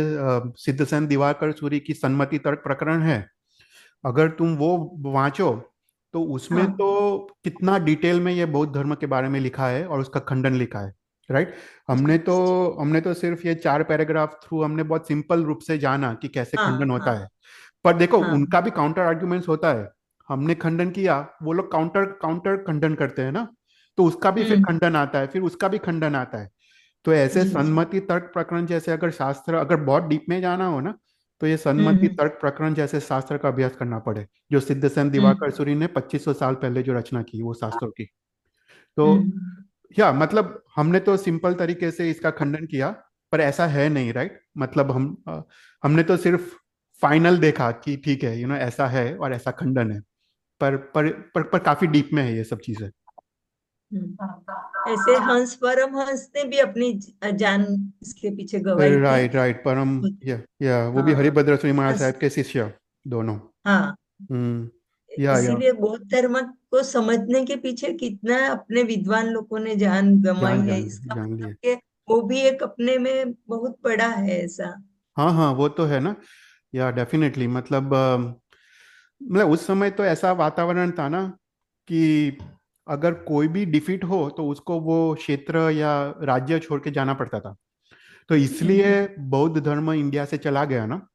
सिद्धसेन दिवाकर सूरी की सन्मति तर्क प्रकरण है, अगर तुम वो वांचो तो उसमें हाँ। तो कितना डिटेल में ये बौद्ध धर्म के बारे में लिखा है और उसका खंडन लिखा है, राइट। हमने तो सिर्फ ये 4 पैराग्राफ थ्रू हमने बहुत सिंपल रूप से जाना कि कैसे हाँ। खंडन होता हाँ। है। पर देखो, हाँ। उनका भी काउंटर आर्ग्यूमेंट्स होता है। हमने खंडन किया, वो लोग काउंटर काउंटर खंडन करते हैं ना, तो उसका भी फिर हम्म। खंडन आता है, फिर उसका भी खंडन आता है। तो ऐसे जी जी। सन्मति तर्क प्रकरण जैसे, अगर शास्त्र, अगर बहुत डीप में जाना हो ना, तो ये हम्म। सन्मति तर्क प्रकरण जैसे शास्त्र का अभ्यास करना पड़े, जो सिद्धसेन दिवाकर हम्म। सूरी ने 2500 साल पहले जो रचना की वो शास्त्रों की। तो हम्म। या मतलब हमने तो सिंपल तरीके से इसका खंडन किया, पर ऐसा है नहीं, राइट। मतलब हमने तो सिर्फ फाइनल देखा कि ठीक है, ऐसा है और ऐसा खंडन है। पर काफी डीप में है ये सब चीजें। ऐसे हंस परमहंस ने भी अपनी जान इसके पीछे गवाई थी। राइट राइट, परम, या वो भी हाँ। हरिभद्र श्री महाराज हंस। साहब के शिष्य दोनों। हाँ। हम्म। या इसीलिए बौद्ध धर्म को समझने के पीछे कितना अपने विद्वान लोगों ने जान गंवाई जान है, जान इसका जान मतलब लिए। कि वो भी एक अपने में बहुत बड़ा है ऐसा। हाँ हाँ, वो तो है ना। या डेफिनेटली, मतलब उस समय तो ऐसा वातावरण था ना कि अगर कोई भी डिफीट हो तो उसको वो क्षेत्र या राज्य छोड़ के जाना पड़ता था। तो इसलिए हम्म। बौद्ध धर्म इंडिया से चला गया ना,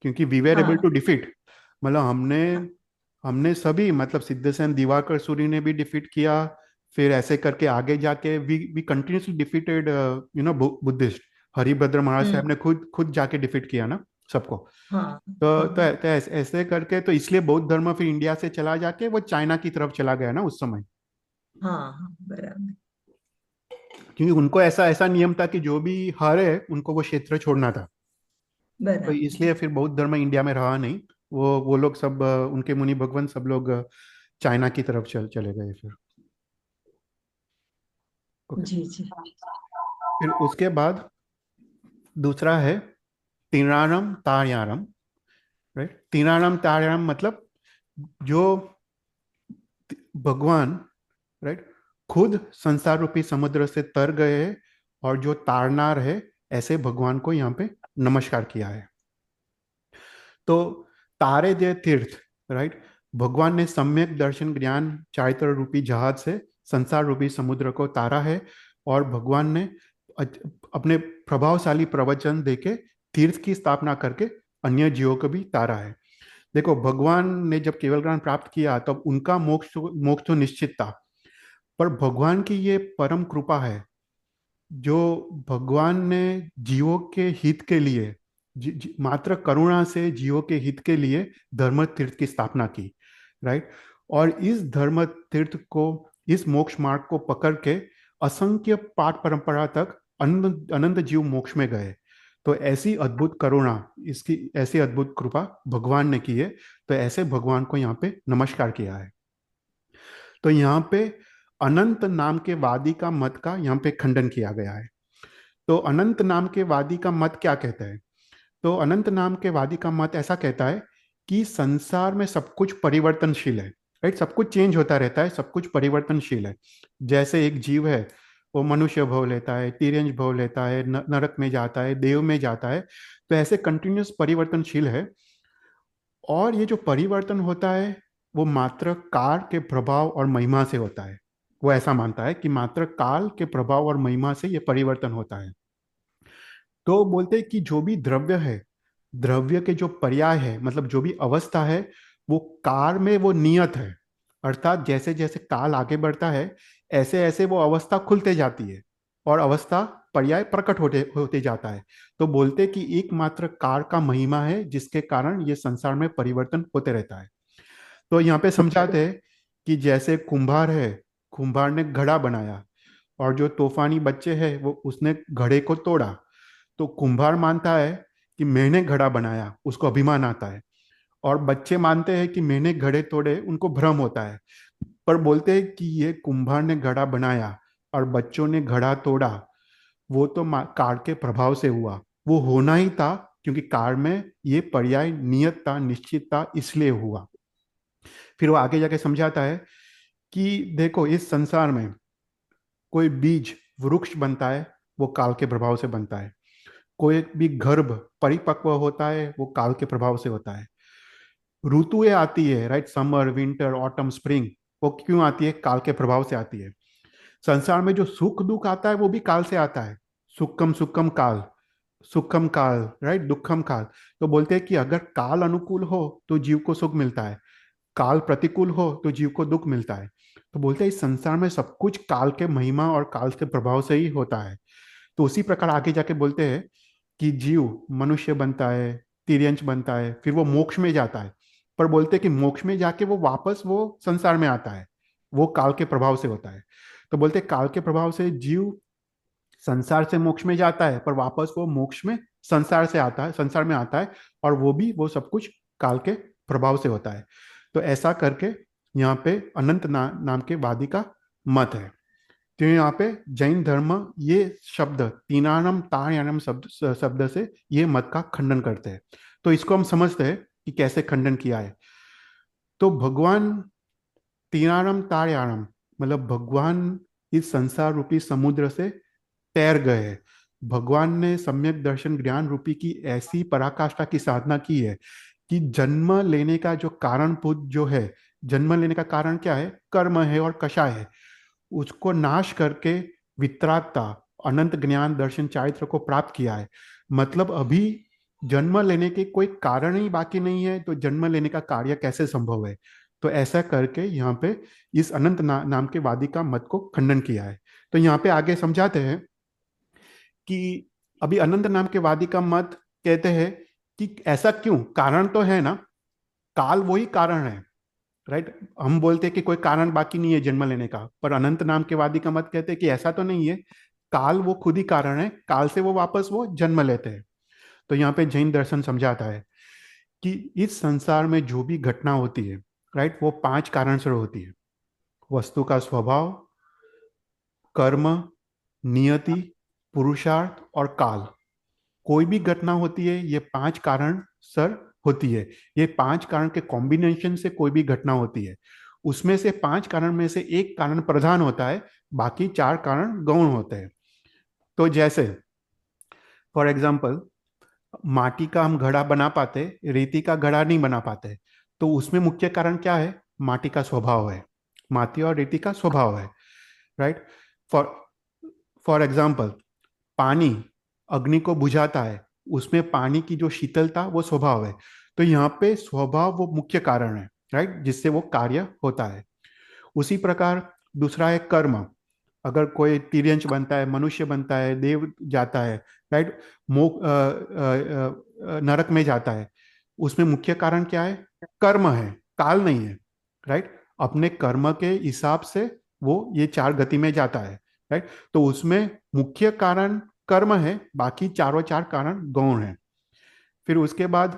क्योंकि वी वेर एबल हाँ। To defeat. मतलब हमने हाँ। हमने सभी, मतलब सिद्धसेन दिवाकर सूरी ने भी डिफीट किया। फिर ऐसे करके आगे जाके we we continuously defeated Buddhist. Haribhadra महाराज हम्म। साहब ने खुद खुद जाके डिफीट किया ना सबको। हाँ। तो हाँ। ऐसे करके तो इसलिए बौद्ध धर्म फिर इंडिया से चला जाके वो चाइना की तरफ चला गया ना उस समय। हाँ। हाँ बराबर। क्योंकि उनको ऐसा ऐसा नियम था कि जो भी हारे उनको वो क्षेत्र छोड़ना था। तो बराबर। इसलिए फिर बौद्ध धर्म इंडिया में रहा नहीं। वो लोग सब, उनके मुनि भगवान सब लोग चाइना की तरफ चले गए फिर। ओके। जी जी। फिर उसके बाद दूसरा है तिरानम तार्यारम, राइट। तिरानम तार्यारम मतलब जो भगवान, राइट, खुद संसार रूपी समुद्र से तर गए हैं, और जो तारनार है, ऐसे भगवान को यहाँ पे नमस्कार किया है। तो तारे जय तीर्थ, राइट, भगवान ने सम्यक दर्शन ज्ञान चारित्र रूपी जहाज से संसार रूपी समुद्र को तारा है। और भगवान ने अपने प्रभावशाली प्रवचन देके तीर्थ की स्थापना करके अन्य जीवों को भी तारा है। देखो, भगवान ने जब केवल ज्ञान प्राप्त किया तब उनका मोक्ष मोक्ष तो निश्चित था। पर भगवान की ये परम कृपा है, जो भगवान ने जीवों के हित के लिए, मात्र करुणा से जीवों के हित के लिए धर्म तीर्थ की स्थापना की, राइट। और इस धर्म तीर्थ को, इस मोक्ष मार्ग को पकड़ के असंख्य पाठ परंपरा तक अनंत अनंत जीव मोक्ष में गए। तो ऐसी अद्भुत करुणा, इसकी ऐसी अद्भुत कृपा भगवान ने की है। तो ऐसे भगवान को यहाँ पे नमस्कार किया है। तो यहाँ पे अनंत नाम के वादी का मत का यहाँ पे खंडन किया गया है। तो अनंत नाम के वादी का मत क्या कहता है? तो अनंत नाम के वादी का मत ऐसा कहता है कि संसार में सब कुछ परिवर्तनशील है, राइट? सब कुछ चेंज होता रहता है, सब कुछ परिवर्तनशील है। जैसे एक जीव है, वो मनुष्य भव लेता है, तिर्यंश भव लेता है, नरक में जाता है, देव में जाता है। तो ऐसे कंटिन्यूस परिवर्तनशील है। और ये जो परिवर्तन होता है वो मात्र काल के प्रभाव और महिमा से होता है। वो ऐसा मानता है कि मात्र काल के प्रभाव और महिमा से ये परिवर्तन होता है। तो बोलते हैं कि जो भी द्रव्य है, द्रव्य के जो पर्याय है, मतलब जो भी अवस्था है, वो काल में वो नियत है। अर्थात जैसे जैसे काल आगे बढ़ता है, ऐसे ऐसे वो अवस्था खुलते जाती है और अवस्था पर्याय प्रकट होते होते जाता है। तो बोलते कि एकमात्र काल का महिमा है जिसके कारण ये संसार में परिवर्तन होते रहता है। तो यहाँ पे समझाते हैं कि जैसे कुंभार है, कुंभार ने घड़ा बनाया, और जो तूफानी बच्चे हैं वो उसने घड़े को तोड़ा। तो कुंभार मानता है कि मैंने घड़ा बनाया, उसको अभिमान आता है। और बच्चे मानते हैं कि मैंने घड़े तोड़े, उनको भ्रम होता है। पर बोलते हैं कि ये कुंभार ने घड़ा बनाया और बच्चों ने घड़ा तोड़ा, वो तो काल के प्रभाव से हुआ। वो होना ही था, क्योंकि काल में ये पर्याय नियत था, निश्चित था, इसलिए हुआ। फिर वो आगे जाके समझाता है कि देखो, इस संसार में कोई बीज वृक्ष बनता है, वो काल के प्रभाव से बनता है। कोई भी गर्भ परिपक्व होता है, वो काल के प्रभाव से होता है। ऋतुएं आती है, right? Summer, winter, autumn, spring, वो क्यों आती है? काल के प्रभाव से आती है। संसार में जो सुख दुख आता है वो भी काल से आता है। सुखम सुखम काल, सुखम काल, राइट? दुखम काल। तो बोलते हैं कि अगर काल अनुकूल हो तो जीव को सुख मिलता है, काल प्रतिकूल हो तो जीव को दुख मिलता है। तो बोलते हैं इस संसार में सब कुछ काल के महिमा और काल के प्रभाव से ही होता है। तो उसी प्रकार आगे जाके बोलते हैं कि जीव मनुष्य बनता है, तिर्यंच बनता है, फिर वो मोक्ष में जाता है। पर बोलते हैं कि मोक्ष में जाके वो वापस वो संसार में आता है, वो काल के प्रभाव से होता है। तो बोलते हैं काल के प्रभाव से जीव संसार से मोक्ष में जाता है, पर वापस वो मोक्ष में संसार से आता है, संसार में आता है। और वो भी वो सब कुछ काल के प्रभाव से होता है। तो ऐसा करके यहाँ पे अनंत नाम के वादी का मत है। तो यहाँ पे जैन धर्म ये शब्द तीनानम तायानम शब्द से ये मत का खंडन करते हैं। तो इसको हम समझते हैं कि कैसे खंडन किया है। तो भगवान तीनानम तायानम, मतलब भगवान इस संसार रूपी समुद्र से तैर गए हैं। भगवान ने सम्यक दर्शन ज्ञान रूपी की ऐसी पराकाष्ठा की साधना की है कि जन्म लेने का जो कारणभूत जो है, जन्म लेने का कारण क्या है? कर्म है और कषाय है। उसको नाश करके वितरागता, अनंत ज्ञान दर्शन चारित्र को प्राप्त किया है। मतलब अभी जन्म लेने के कोई कारण ही बाकी नहीं है, तो जन्म लेने का कार्य कैसे संभव है? तो ऐसा करके यहाँ पे इस अनंत नाम के वादी का मत को खंडन किया है। तो यहाँ पे आगे समझाते हैं कि अभी अनंत नाम के वादी का मत कहते हैं कि ऐसा क्यों? कारण तो है ना, काल वही कारण है, राइट? हम बोलते हैं कि कोई कारण बाकी नहीं है जन्म लेने का, पर अनंत नाम के वादी का मत कहते हैं कि ऐसा तो नहीं है, काल वो खुद ही कारण है, काल से वो वापस वो जन्म लेते हैं। तो यहाँ पे जैन दर्शन समझाता है कि इस संसार में जो भी घटना होती है, राइट, वो 5 कारण से होती है। वस्तु का स्वभाव, कर्म, नियति, पुरुषार्थ और काल। कोई भी घटना होती है, ये 5 कारण सर होती है। ये 5 कारण के कॉम्बिनेशन से कोई भी घटना होती है। उसमें से 5 कारण में से एक कारण प्रधान होता है, बाकी 4 कारण गौण होते हैं। तो जैसे फॉर एग्जाम्पल, माटी का हम घड़ा बना पाते, रेती का घड़ा नहीं बना पाते। तो उसमें मुख्य कारण क्या है? माटी का स्वभाव है, माटी और रेती का स्वभाव है, राइट? फॉर फॉर एग्जाम्पल, पानी अग्नि को बुझाता है, उसमें पानी की जो शीतलता वो स्वभाव है। तो यहाँ पे स्वभाव वो मुख्य कारण है, राइट, जिससे वो कार्य होता है। उसी प्रकार दूसरा है कर्म। अगर कोई तिर्यंच बनता है, मनुष्य बनता है, देव जाता है, राइट, नरक में जाता है, उसमें मुख्य कारण क्या है? कर्म है, काल नहीं है, राइट? अपने कर्म के हिसाब से वो ये 4 गति में जाता है, राइट? तो उसमें मुख्य कारण कर्म है, बाकी चारों 4 कारण गौण है। फिर उसके बाद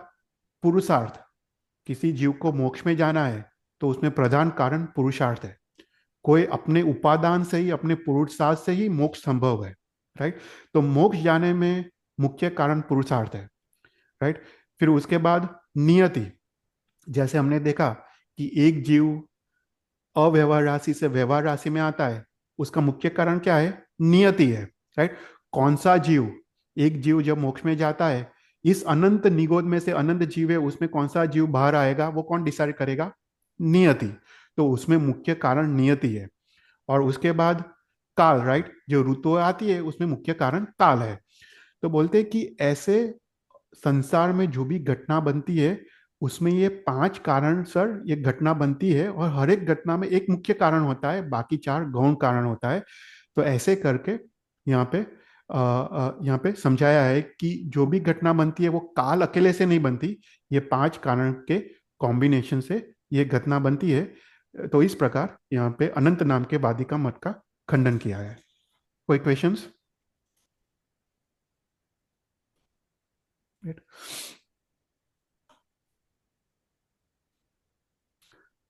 पुरुषार्थ, किसी जीव को मोक्ष में जाना है तो उसमें प्रधान कारण पुरुषार्थ है। कोई अपने उपादान से ही, अपने पुरुषार्थ से ही मोक्ष संभव है, राइट। तो मोक्ष जाने में मुख्य कारण पुरुषार्थ है, राइट। फिर उसके बाद नियति, जैसे हमने देखा कि एक जीव अव्यवहार राशि से व्यवहार राशि में आता है, उसका मुख्य कारण क्या है? नियति है, राइट। कौन सा जीव, एक जीव जब मोक्ष में जाता है, इस अनंत निगोद में से अनंत जीव है, उसमें कौन सा जीव बाहर आएगा, वो कौन डिसाइड करेगा? नियति। तो उसमें मुख्य कारण नियति है। और उसके बाद काल, राइट, जो ऋतु आती है उसमें मुख्य कारण काल है। तो बोलते हैं कि ऐसे संसार में जो भी घटना बनती है उसमें ये 5 कारण सर ये घटना बनती है, और हर एक घटना में एक मुख्य कारण होता है, बाकी 4 गौण कारण होता है। तो ऐसे करके यहाँ पे समझाया है कि जो भी घटना बनती है वो काल अकेले से नहीं बनती, ये 5 कारण के कॉम्बिनेशन से ये घटना बनती है। तो इस प्रकार यहाँ पे अनंत नाम के वादी का मत का खंडन किया है। कोई क्वेश्चंस?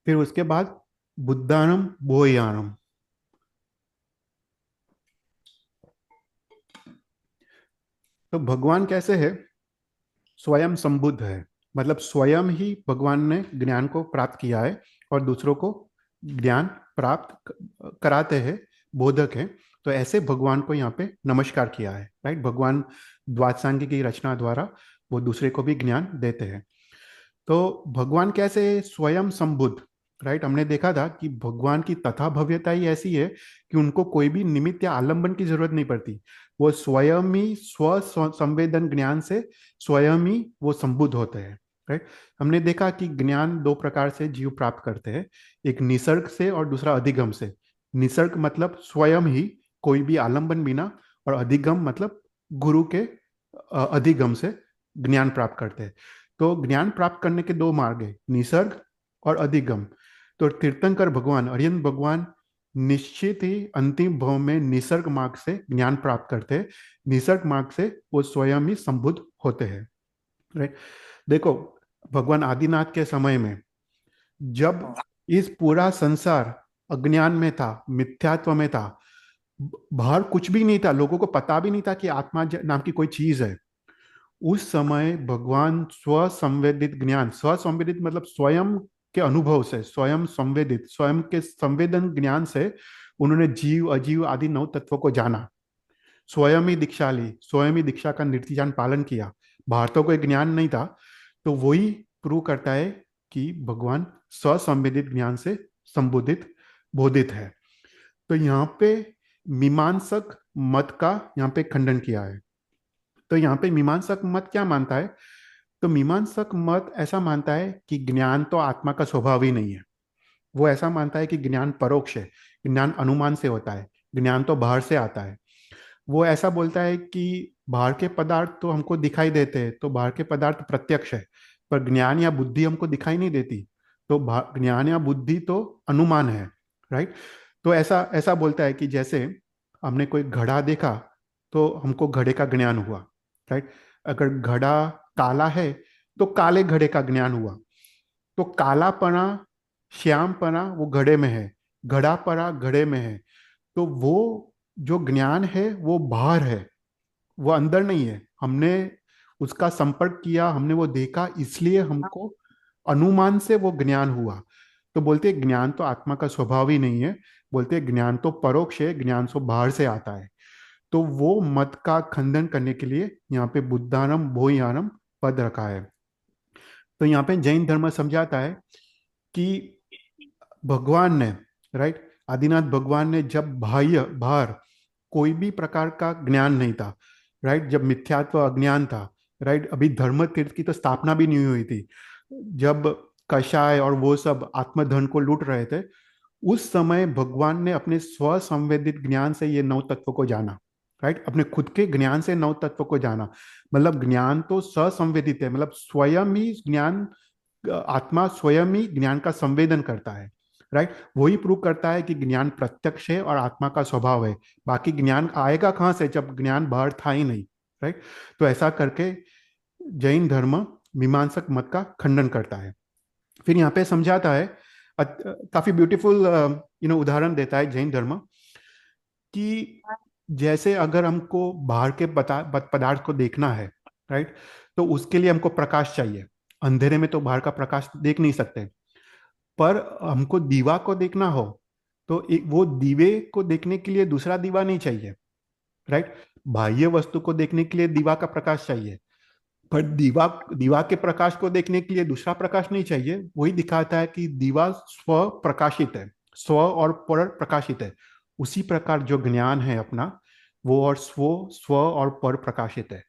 फिर उसके बाद बुद्धानम बोयानम। तो भगवान कैसे है? स्वयं संबुद्ध है, मतलब स्वयं ही भगवान ने ज्ञान को प्राप्त किया है और दूसरों को ज्ञान प्राप्त कराते हैं, बोधक है। तो ऐसे भगवान को यहाँ पे नमस्कार किया है, राइट। भगवान द्वादशांगी की रचना द्वारा वो दूसरे को भी ज्ञान देते हैं। तो भगवान कैसे है? स्वयं संबुद्ध, राइट। हमने देखा था कि भगवान की तथा भव्यता ही ऐसी है कि उनको कोई भी निमित्त या आलंबन की जरूरत नहीं पड़ती। वो स्वयं ही स्व संवेदन ज्ञान से स्वयं ही वो संबुद्ध होते हैं, राइट। हमने देखा कि ज्ञान 2 प्रकार से जीव प्राप्त करते हैं, एक निसर्ग से और दूसरा अधिगम से। निसर्ग मतलब स्वयं ही, कोई भी आलंबन बिना, और अधिगम मतलब गुरु के अधिगम से ज्ञान प्राप्त करते हैं। तो ज्ञान प्राप्त करने के 2 मार्ग है, निसर्ग और अधिगम। तो तीर्थंकर भगवान, अरिहंत भगवान निश्चित ही अंतिम भाव में निसर्ग मार्ग से ज्ञान प्राप्त करते हैं। निसर्ग मार्ग से वो स्वयं ही संबुद्ध होते हैं, राइट। देखो, भगवान आदिनाथ के समय में जब इस पूरा संसार अज्ञान में था, मिथ्यात्व में था, बाहर कुछ भी नहीं था, लोगों को पता भी नहीं था कि आत्मा नाम की कोई चीज है, उस समय भगवान स्व संवेदित ज्ञान, स्व संवेदित मतलब स्वयं के अनुभव से, स्वयं संवेदित, स्वयं के संवेदन ज्ञान से उन्होंने जीव अजीव आदि 9 तत्वों को जाना। स्वयं ही दीक्षा ली, स्वयं ही दीक्षा का निर्तिजान पालन किया, बाहर तो कोई ज्ञान नहीं था। तो वही प्रूव करता है कि भगवान स्व संवेदित ज्ञान से संबोधित बोधित है। तो यहाँ पे मीमांसक मत का यहाँ पे खंडन किया है। तो यहाँ पे मीमांसक मत क्या मानता है? तो मीमांसक मत ऐसा मानता है कि ज्ञान तो आत्मा का स्वभाव ही नहीं है। वो ऐसा मानता है कि ज्ञान परोक्ष है, ज्ञान अनुमान से होता है, ज्ञान तो बाहर से आता है। वो ऐसा बोलता है कि बाहर के पदार्थ तो हमको दिखाई देते हैं, तो बाहर के पदार्थ प्रत्यक्ष है, पर ज्ञान या बुद्धि हमको दिखाई नहीं देती, तो ज्ञान या बुद्धि तो अनुमान है, राइट। तो ऐसा ऐसा बोलता है कि जैसे हमने कोई घड़ा देखा तो हमको घड़े का ज्ञान हुआ, राइट। अगर घड़ा काला है तो काले घड़े का ज्ञान हुआ। तो कालापना, श्यामपना वो घड़े में है, घड़ापना घड़े में है। तो वो जो ज्ञान है वो बाहर है, वो अंदर नहीं है। हमने उसका संपर्क किया, हमने वो देखा, इसलिए हमको अनुमान से वो ज्ञान हुआ। तो बोलते हैं ज्ञान तो आत्मा का स्वभाव ही नहीं है, बोलते हैं ज्ञान तो परोक्ष है, ज्ञान तो बाहर से आता है। तो वो मत का खंडन करने के लिए यहाँ पे बुद्धानम भोयानम पद रखा है। तो यहाँ पे जैन धर्म समझाता है कि भगवान ने, राइट, आदिनाथ भगवान ने जब बाह्य बाहर कोई भी प्रकार का ज्ञान नहीं था, राइट, जब मिथ्यात्व अज्ञान था, राइट, अभी धर्म तीर्थ की तो स्थापना भी नहीं हुई थी, जब कषाय और वो सब आत्मधन को लूट रहे थे, उस समय भगवान ने अपने स्व संवेदित ज्ञान से ये 9 तत्व को जाना, राइट, अपने खुद के ज्ञान से 9 तत्व को जाना। मतलब ज्ञान तो ससंवेदित है, मतलब स्वयं ही ज्ञान, आत्मा स्वयं ही ज्ञान का संवेदन करता है, राइट। वही प्रूव करता है कि ज्ञान प्रत्यक्ष है और आत्मा का स्वभाव है। बाकी ज्ञान आएगा कहाँ से जब ज्ञान बाहर था ही नहीं, राइट। तो ऐसा करके जैन धर्म मीमांसक मत का खंडन करता है। फिर यहाँ पे समझाता है काफी ब्यूटीफुल उदाहरण देता है जैन धर्म कि जैसे अगर हमको बाहर के पदार्थ को देखना है, राइट, तो उसके लिए हमको प्रकाश चाहिए। अंधेरे में तो बाहर का प्रकाश देख नहीं सकते। पर हमको दीवा को देखना हो तो एक वो दीवे को देखने के लिए दूसरा दीवा नहीं चाहिए, राइट। बाह्य वस्तु को देखने के लिए दीवा का प्रकाश चाहिए, पर दीवा दीवा के प्रकाश को देखने के लिए दूसरा प्रकाश नहीं चाहिए। वही दिखाता है कि दीवा स्व प्रकाशित है, स्व और पर प्रकाशित है। उसी प्रकार जो ज्ञान है अपना, वो और स्व स्व और पर प्रकाशित है।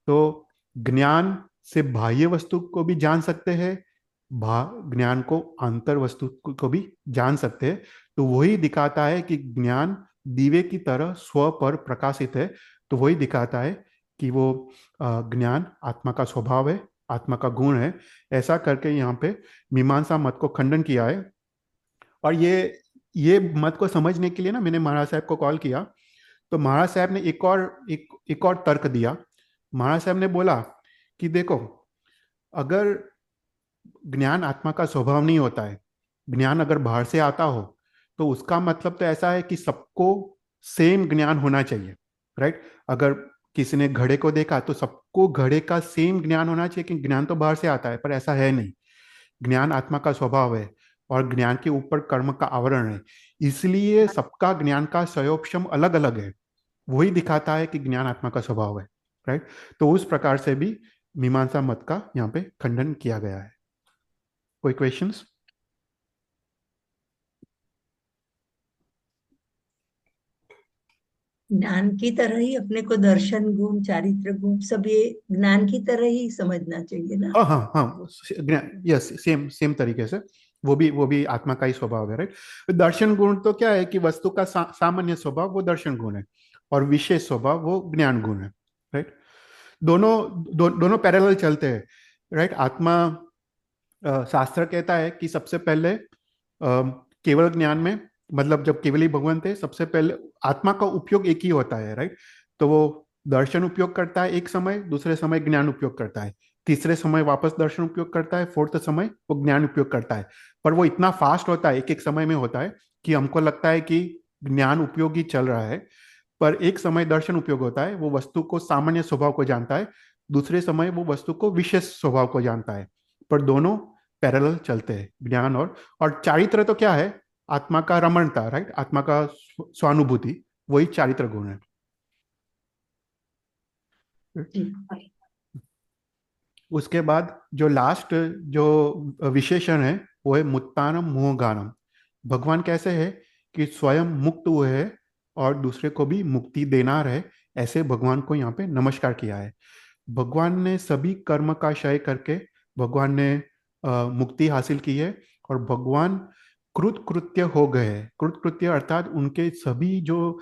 तो ज्ञान से बाह्य वस्तु को भी जान सकते हैं, ज्ञान को अंतर वस्तु को भी जान सकते हैं। तो वही दिखाता है कि ज्ञान दीवे की तरह स्व पर प्रकाशित है। तो वही दिखाता है कि वो ज्ञान आत्मा का स्वभाव है, आत्मा का गुण है। ऐसा करके यहाँ पे मीमांसा मत को खंडन किया है। और ये मत को समझने के लिए ना मैंने महाराज साहब को कॉल किया। तो महाराज साहब ने एक और तर्क दिया। महाराज साहब ने बोला कि देखो, अगर ज्ञान आत्मा का स्वभाव नहीं होता है, ज्ञान अगर बाहर से आता हो, तो उसका मतलब तो ऐसा है कि सबको सेम ज्ञान होना चाहिए, राइट। अगर किसी ने घड़े को देखा तो सबको घड़े का सेम ज्ञान होना चाहिए कि ज्ञान तो बाहर से आता है, पर ऐसा है नहीं। ज्ञान आत्मा का स्वभाव है और ज्ञान के ऊपर कर्म का आवरण है, इसलिए सबका ज्ञान का सयोपशम अलग अलग है। वही दिखाता है कि ज्ञान आत्मा का स्वभाव है, राइट। तो उस प्रकार से भी मीमांसा मत का यहाँ पे खंडन किया गया है। कोई क्वेश्चंस? ज्ञान की तरह ही अपने को दर्शन गुण, चारित्र गुण सब ये ज्ञान की तरह ही समझना चाहिए ना। हाँ हाँ हाँ, यस, सेम सेम तरीके से वो भी आत्मा का ही स्वभाव है, राइट। दर्शन गुण तो क्या है कि वस्तु का सामान्य स्वभाव वो दर्शन गुण है, और विशेष स्वभाव वो ज्ञान गुण है, राइट। दोनों पैरेलल चलते हैं, राइट। आत्मा, शास्त्र कहता है कि सबसे पहले केवल ज्ञान में, मतलब जब केवल ही भगवान थे, सबसे पहले आत्मा का उपयोग एक ही होता है, राइट। तो वो दर्शन उपयोग करता है एक समय, दूसरे समय ज्ञान उपयोग करता है, तीसरे समय वापस दर्शन उपयोग करता है, फोर्थ समय वो ज्ञान उपयोग करता है। पर वो इतना फास्ट होता है, एक एक समय में होता है, कि हमको लगता है कि ज्ञान उपयोगी चल रहा है। पर एक समय दर्शन उपयोग होता है, वो वस्तु को सामान्य स्वभाव को जानता है, दूसरे समय वो वस्तु को विशेष स्वभाव को जानता है। पर दोनों पैरेलल चलते हैं, ज्ञान और चारित्र तो क्या है? आत्मा का रमणता, राइट, आत्मा का स्वानुभूति, वही चारित्र गुण है। उसके बाद जो लास्ट जो विशेषण है वो है मुत्तानम मोहगानम। भगवान कैसे है कि स्वयं मुक्त हुए हैं और दूसरे को भी मुक्ति देना रहे, ऐसे भगवान को यहाँ पे नमस्कार किया है। भगवान ने सभी कर्म का क्षय करके भगवान ने मुक्ति हासिल की है, और भगवान कृतकृत्य हो गए हैं। कृतकृत्य अर्थात उनके सभी जो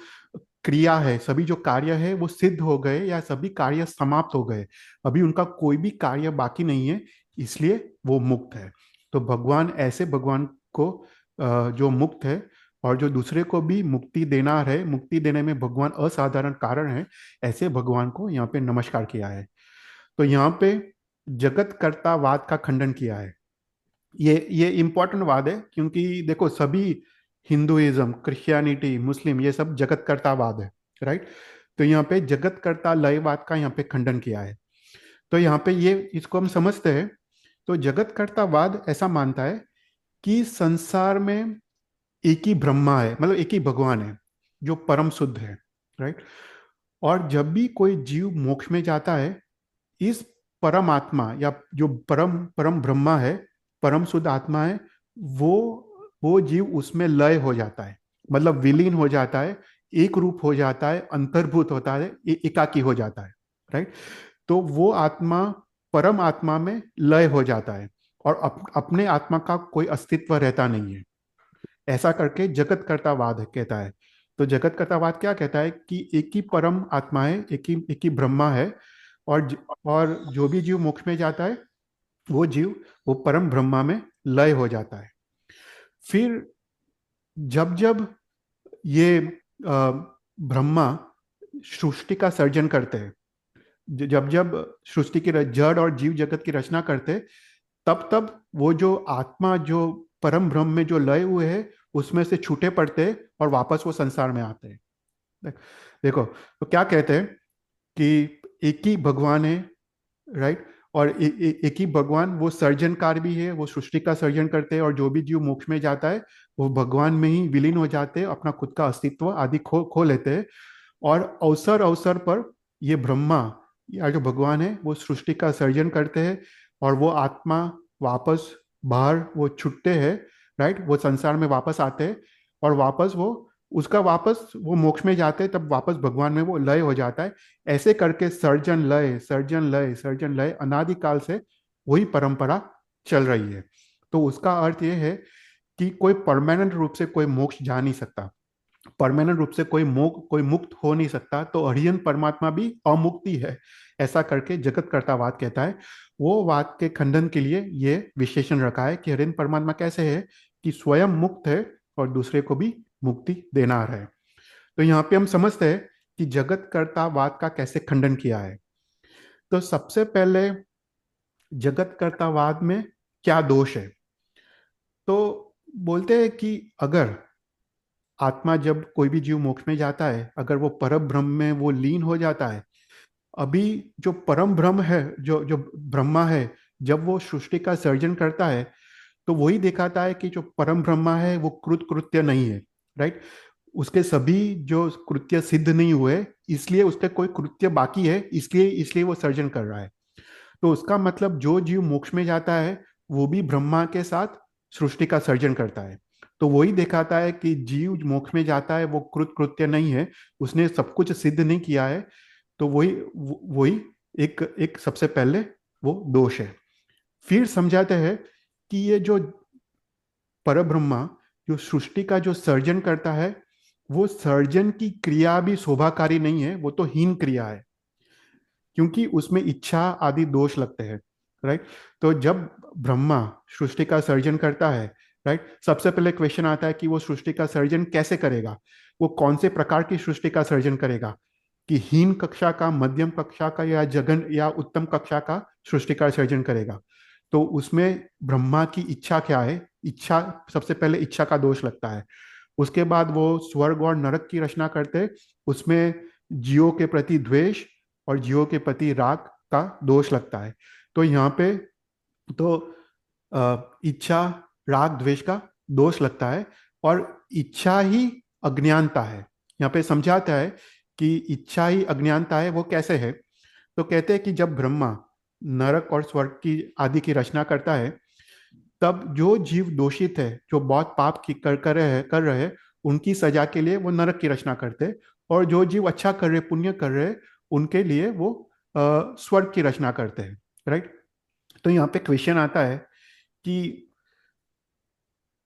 क्रिया है, सभी जो कार्य है वो सिद्ध हो गए, या सभी कार्य समाप्त हो गए। अभी उनका कोई भी कार्य बाकी नहीं है, इसलिए वो मुक्त है। तो भगवान, ऐसे भगवान को जो मुक्त है और जो दूसरे को भी मुक्ति देना है, मुक्ति देने में भगवान असाधारण कारण है, ऐसे भगवान को यहाँ पे नमस्कार किया है। तो यहाँ पे जगत कर्तावाद का खंडन किया है। ये इंपॉर्टेंट वाद है, क्योंकि देखो सभी हिंदुइज्म, क्रिश्चियनिटी, मुस्लिम, ये सब जगत कर्तावाद है, राइट। तो यहाँ पे जगत कर्ता लयवाद का यहाँ पे खंडन किया है। तो यहाँ पे ये इसको हम समझते हैं। तो जगत कर्तावाद ऐसा मानता है कि संसार में एक ही ब्रह्मा है, मतलब एक ही भगवान है जो परम शुद्ध है, राइट। और जब भी कोई जीव मोक्ष में जाता है, इस परम आत्मा या जो परम परम ब्रह्मा है, परम शुद्ध आत्मा है, वो वो जीव उसमें लय हो जाता है, मतलब विलीन हो जाता है, एक रूप हो जाता है, अंतर्भूत होता है, एकाकी हो जाता है, राइट। तो वो आत्मा परम आत्मा में लय हो जाता है, और अपने आत्मा का कोई अस्तित्व रहता नहीं है। ऐसा करके जगत कर्तावाद कहता है। तो जगत कर्तावाद क्या कहता है कि एक ही परम आत्मा है, एक ही ब्रह्मा है, और जो भी जीव मोक्ष में जाता है, वो जीव वो परम ब्रह्मा में लय हो जाता है। फिर जब जब ये ब्रह्मा सृष्टि का सर्जन करते हैं, जब जब सृष्टि की जड़ और जीव जगत की रचना करते हैं, तब तब वो जो आत्मा जो परम ब्रह्म में जो लय हुए हैं उसमें से छूटे पड़ते हैं और वापस वो संसार में आते हैं। देखो, तो क्या कहते हैं कि एक ही भगवान है, राइट? और एक ही भगवान, वो सर्जनकार भी है, वो सृष्टि का सर्जन करते हैं, और जो भी जीव मोक्ष में जाता है वो भगवान में ही विलीन हो जाते हैं, अपना खुद का अस्तित्व आदि खो खो लेते हैं। और अवसर अवसर पर ये ब्रह्मा या जो भगवान है वो सृष्टि का सर्जन करते हैं, और वो आत्मा वापस बाहर वो छुटते हैं, राइट? वो संसार में वापस आते हैं, और वापस वो उसका वापस वो मोक्ष में जाते हैं, तब वापस भगवान में वो लय हो जाता है। ऐसे करके सर्जन लय सर्जन लय सर्जन लय अनादिकाल से वही परंपरा चल रही है। तो उसका अर्थ ये है कि कोई परमानेंट रूप से कोई मोक्ष जा नहीं सकता, परमानेंट रूप से कोई मुक्त हो नहीं सकता, तो अरिहंत परमात्मा भी अमुक्ति है, ऐसा करके जगत कर्तावाद कहता है। वो वाद के खंडन के लिए ये विशेषण रखा है कि अरिहंत परमात्मा कैसे है कि स्वयं मुक्त है और दूसरे को भी मुक्ति देना है। तो यहाँ पे हम समझते हैं कि जगत कर्तावाद का कैसे खंडन किया है। तो सबसे पहले जगत कर्तावाद में क्या दोष है? तो बोलते हैं कि अगर आत्मा, जब कोई भी जीव मोक्ष में जाता है, अगर वो परम ब्रह्म में वो लीन हो जाता है, अभी जो परम ब्रह्म है, जो जो ब्रह्मा है, जब वो सृष्टि का सर्जन करता है तो वही दिखाता है कि जो परम ब्रह्मा है वो कृत कृत्य नहीं है, राइट? उसके सभी जो कृत्य सिद्ध नहीं हुए, इसलिए उसके कोई कृत्य बाकी है, इसलिए इसलिए वो सर्जन कर रहा है। तो उसका मतलब जो जीव मोक्ष में जाता है वो भी ब्रह्मा के साथ सृष्टि का सर्जन करता है। तो वही दिखाता है कि जीव मोक्ष में जाता है वो कृत कृत्य नहीं है, उसने सब कुछ सिद्ध नहीं किया है। तो वही वही एक एक सबसे पहले वो दोष है। फिर समझाते हैं कि ये जो परब्रह्मा जो सृष्टि का जो सर्जन करता है, वो सर्जन की क्रिया भी शोभाकारी नहीं है, वो तो हीन क्रिया है, क्योंकि उसमें इच्छा आदि दोष लगते हैं, राइट? तो जब ब्रह्मा सृष्टि का सर्जन करता है, राइट, सबसे पहले क्वेश्चन आता है कि वो सृष्टि का सर्जन कैसे करेगा, वो कौन से प्रकार की सृष्टि का सर्जन करेगा, कि हीन कक्षा का, मध्यम कक्षा का, या जघन या उत्तम कक्षा का सृष्टि का सर्जन करेगा। तो उसमें ब्रह्मा की इच्छा क्या है? इच्छा, सबसे पहले इच्छा का दोष लगता है। उसके बाद वो स्वर्ग और नरक की रचना करते, उसमें जीवों के प्रति द्वेष और जीवों के प्रति राग का दोष लगता है। तो यहाँ पे तो इच्छा, राग, द्वेष का दोष लगता है, और इच्छा ही अज्ञानता है। यहाँ पे समझाता है कि इच्छा ही अज्ञानता है, वो कैसे है? तो कहते हैं कि जब ब्रह्मा नरक और स्वर्ग की आदि की रचना करता है, तब जो जीव दोषित है, जो बहुत पाप की कर रहे हैं, उनकी सजा के लिए वो नरक की रचना करते, और जो जीव अच्छा कर रहे, पुण्य कर रहे, उनके लिए वो स्वर्ग की रचना करते हैं, राइट? तो यहाँ पे क्वेश्चन आता है कि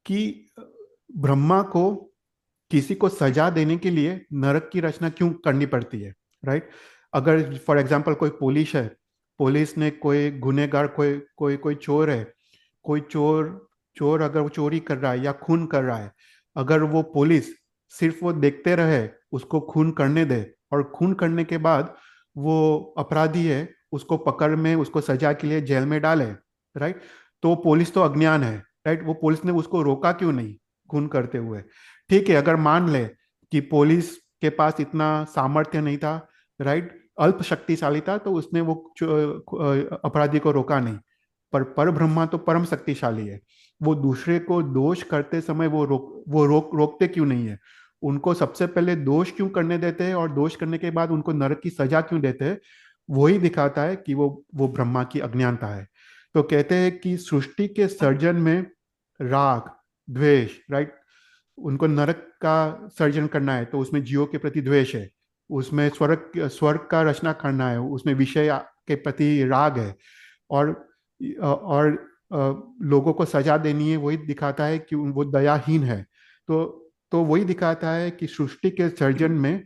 कि ब्रह्मा को किसी को सजा देने के लिए नरक की रचना क्यों करनी पड़ती है, राइट? अगर फॉर एग्जांपल कोई पुलिस है, पुलिस ने कोई गुनेगार, कोई कोई कोई चोर है, कोई चोर चोर अगर वो चोरी कर रहा है या खून कर रहा है, अगर वो पुलिस सिर्फ वो देखते रहे, उसको खून करने दे, और खून करने के बाद वो अपराधी है उसको पकड़ में उसको सजा के लिए जेल में डाले, राइट? तो पुलिस तो अज्ञान है, राइट? वो पुलिस ने उसको रोका क्यों नहीं खून करते हुए? ठीक है, अगर मान ले कि पुलिस के पास इतना सामर्थ्य नहीं था, राइट, अल्प शक्तिशाली था, तो उसने वो अपराधी को रोका नहीं। पर ब्रह्मा तो परम शक्तिशाली है, वो दूसरे को दोष करते समय रोकते क्यों नहीं है? उनको सबसे पहले दोष क्यों करने देते हैं, और दोष करने के बाद उनको नरक की सजा क्यों देते हैं? वही दिखाता है कि वो ब्रह्मा की अज्ञानता है। तो कहते हैं कि सृष्टि के सर्जन में राग, द्वेष, राइट, उनको नरक का सर्जन करना है तो उसमें जीवों के प्रति द्वेष है, उसमें स्वर्ग स्वर्ग का रचना करना है, उसमें विषय के प्रति राग है, और लोगों को सजा देनी है, वही दिखाता है कि वो दयाहीन है। तो वही दिखाता है कि सृष्टि के सर्जन में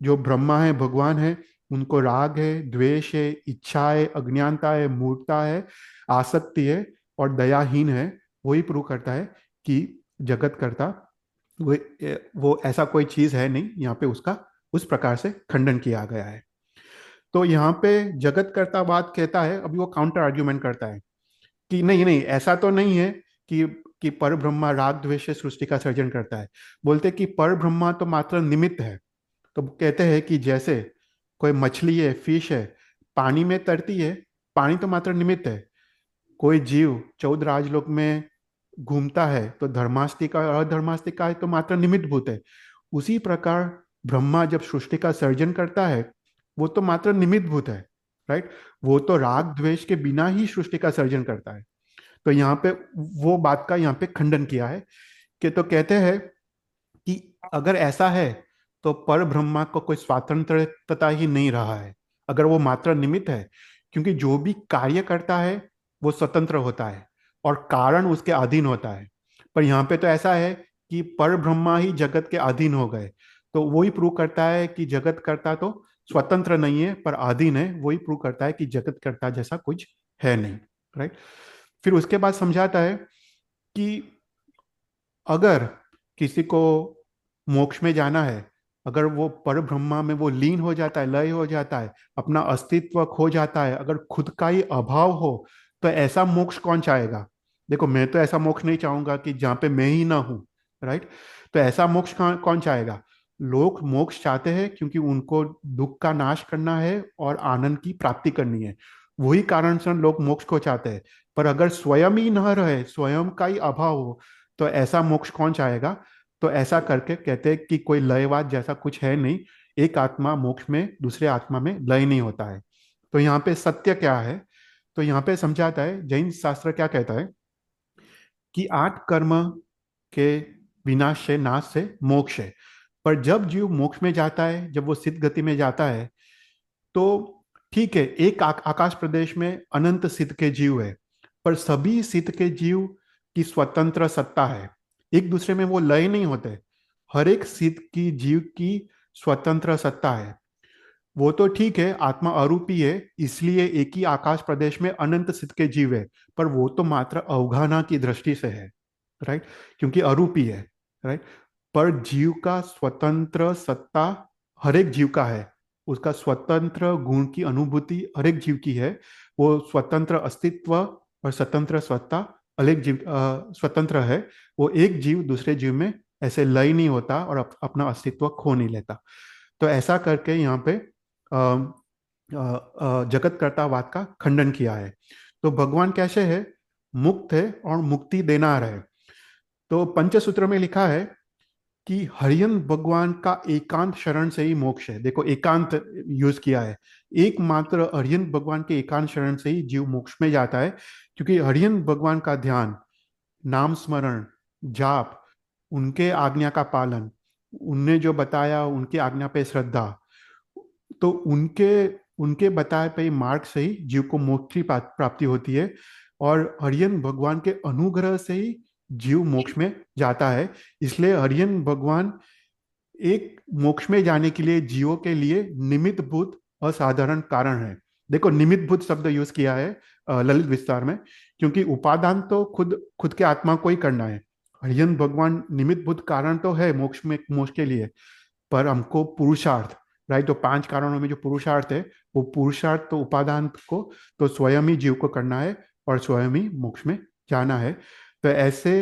जो ब्रह्मा है, भगवान है, उनको राग है, द्वेष है, इच्छा है, अज्ञानता है, मूर्खता है, आसक्ति है, और दयाहीन है। वही प्रूव करता है कि जगत कर्ता वो ऐसा कोई चीज है नहीं, यहाँ पे उसका उस प्रकार से खंडन किया गया है। तो यहाँ पे जगत कर्तावाद कहता है, अभी वो काउंटर आर्ग्यूमेंट करता है कि नहीं नहीं, ऐसा तो नहीं है कि कि पर ब्रह्मा राग द्वेष से सृष्टि का सर्जन करता है, बोलते कि पर ब्रह्मा तो मात्र निमित्त है। तो कहते हैं कि जैसे कोई मछली है, फिश है, पानी में तैरती है, पानी तो मात्र निमित्त है। कोई जीव 14 राजलोक में घूमता है तो धर्मास्तिका और अधर्मास्तिका है तो मात्र निमित्त भूत है। उसी प्रकार ब्रह्मा जब सृष्टि का सर्जन करता है वो तो मात्र निमित्त भूत है, राइट। वो तो राग द्वेष के बिना ही सृष्टि का सर्जन करता है। तो यहाँ पे वो बात का यहाँ पे खंडन किया है कि तो कहते हैं कि अगर ऐसा है तो पर ब्रह्मा को कोई स्वतंत्रता ही नहीं रहा है, अगर वो मात्र निमित्त है। क्योंकि जो भी कार्य करता है वो स्वतंत्र होता है और कारण उसके अधीन होता है। पर यहाँ पे तो ऐसा है कि पर ब्रह्मा ही जगत के अधीन हो गए, तो वही प्रूव करता है कि जगत करता तो स्वतंत्र नहीं है पर अधीन है। वही प्रूव करता है कि जगत करता जैसा कुछ है नहीं, राइट। फिर उसके बाद समझाता है कि अगर किसी को मोक्ष में जाना है, अगर वो पर ब्रह्मा में वो लीन हो जाता है, लय हो जाता है, अपना अस्तित्व खो जाता है, अगर खुद का ही अभाव हो, तो ऐसा मोक्ष कौन चाहेगा। देखो मैं तो ऐसा मोक्ष नहीं चाहूंगा कि जहाँ पे मैं ही ना हूँ, राइट। तो ऐसा मोक्ष कौन चाहेगा। लोग मोक्ष चाहते हैं क्योंकि उनको दुख का नाश करना है और आनंद की प्राप्ति करनी है। वही कारण से लोग मोक्ष को चाहते हैं। पर अगर स्वयं ही न रहे, स्वयं का ही अभाव हो, तो ऐसा मोक्ष कौन चाहेगा। तो ऐसा करके कहते हैं कि कोई लयवाद जैसा कुछ है नहीं, एक आत्मा मोक्ष में दूसरे आत्मा में लय नहीं होता है। तो यहाँ पे सत्य क्या है, तो यहाँ पे समझाता है जैन शास्त्र क्या कहता है कि 8 कर्म के विनाश से, नाश से मोक्ष है। पर जब जीव मोक्ष में जाता है, जब वो सिद्ध गति में जाता है, तो ठीक है एक आकाश प्रदेश में अनंत सिद्ध के जीव है, पर सभी सिद्ध के जीव की स्वतंत्र सत्ता है, एक दूसरे में वो लय नहीं होते। हर एक सिद्ध की जीव की स्वतंत्र सत्ता है। वो तो ठीक है आत्मा अरूपी है, इसलिए एक ही आकाश प्रदेश में अनंत सिद्ध के जीव है, पर वो तो मात्र अवगाहना की दृष्टि से है, राइट, क्योंकि अरूपी है, राइट। पर जीव का स्वतंत्र सत्ता हर एक जीव का है, उसका स्वतंत्र गुण की अनुभूति हर एक जीव की है। वो स्वतंत्र अस्तित्व और स्वतंत्र सत्ता अलग जीव स्वतंत्र है। वो एक जीव दूसरे जीव में ऐसे लय नहीं होता और अपना अस्तित्व खो नहीं लेता। तो ऐसा करके यहाँ पे जगत कर्तावाद का खंडन किया है। तो भगवान कैसे है, मुक्त है और मुक्ति देनार है। तो पंचसूत्र में लिखा है कि हरियन भगवान का एकांत शरण से ही मोक्ष है। देखो एकांत यूज किया है, एकमात्र हरियन भगवान के एकांत शरण से ही जीव मोक्ष में जाता है। क्योंकि हरियन भगवान का ध्यान, नाम स्मरण, जाप, उनके आज्ञा का पालन, उनने जो बताया उनकी आज्ञा पे श्रद्धा, तो उनके उनके बताए पे मार्ग से ही जीव को मोक्ष की प्राप्ति होती है। और हरियन भगवान के अनुग्रह से ही जीव मोक्ष में जाता है। इसलिए हरियन भगवान एक मोक्ष में जाने के लिए जीवों के लिए निमित्त भूत असाधारण कारण है। देखो निमित्त भूत शब्द यूज किया है ललित विस्तार में, क्योंकि उपादान तो खुद खुद के आत्मा को ही करना है। हरियन भगवान निमित्त भूत कारण तो है मोक्ष में, मोक्ष के लिए, पर हमको पुरुषार्थ, राइट। तो 5 कारणों में जो पुरुषार्थ है, वो पुरुषार्थ तो उपादान को तो स्वयं ही जीव को करना है और स्वयं ही मोक्ष में जाना है। तो ऐसे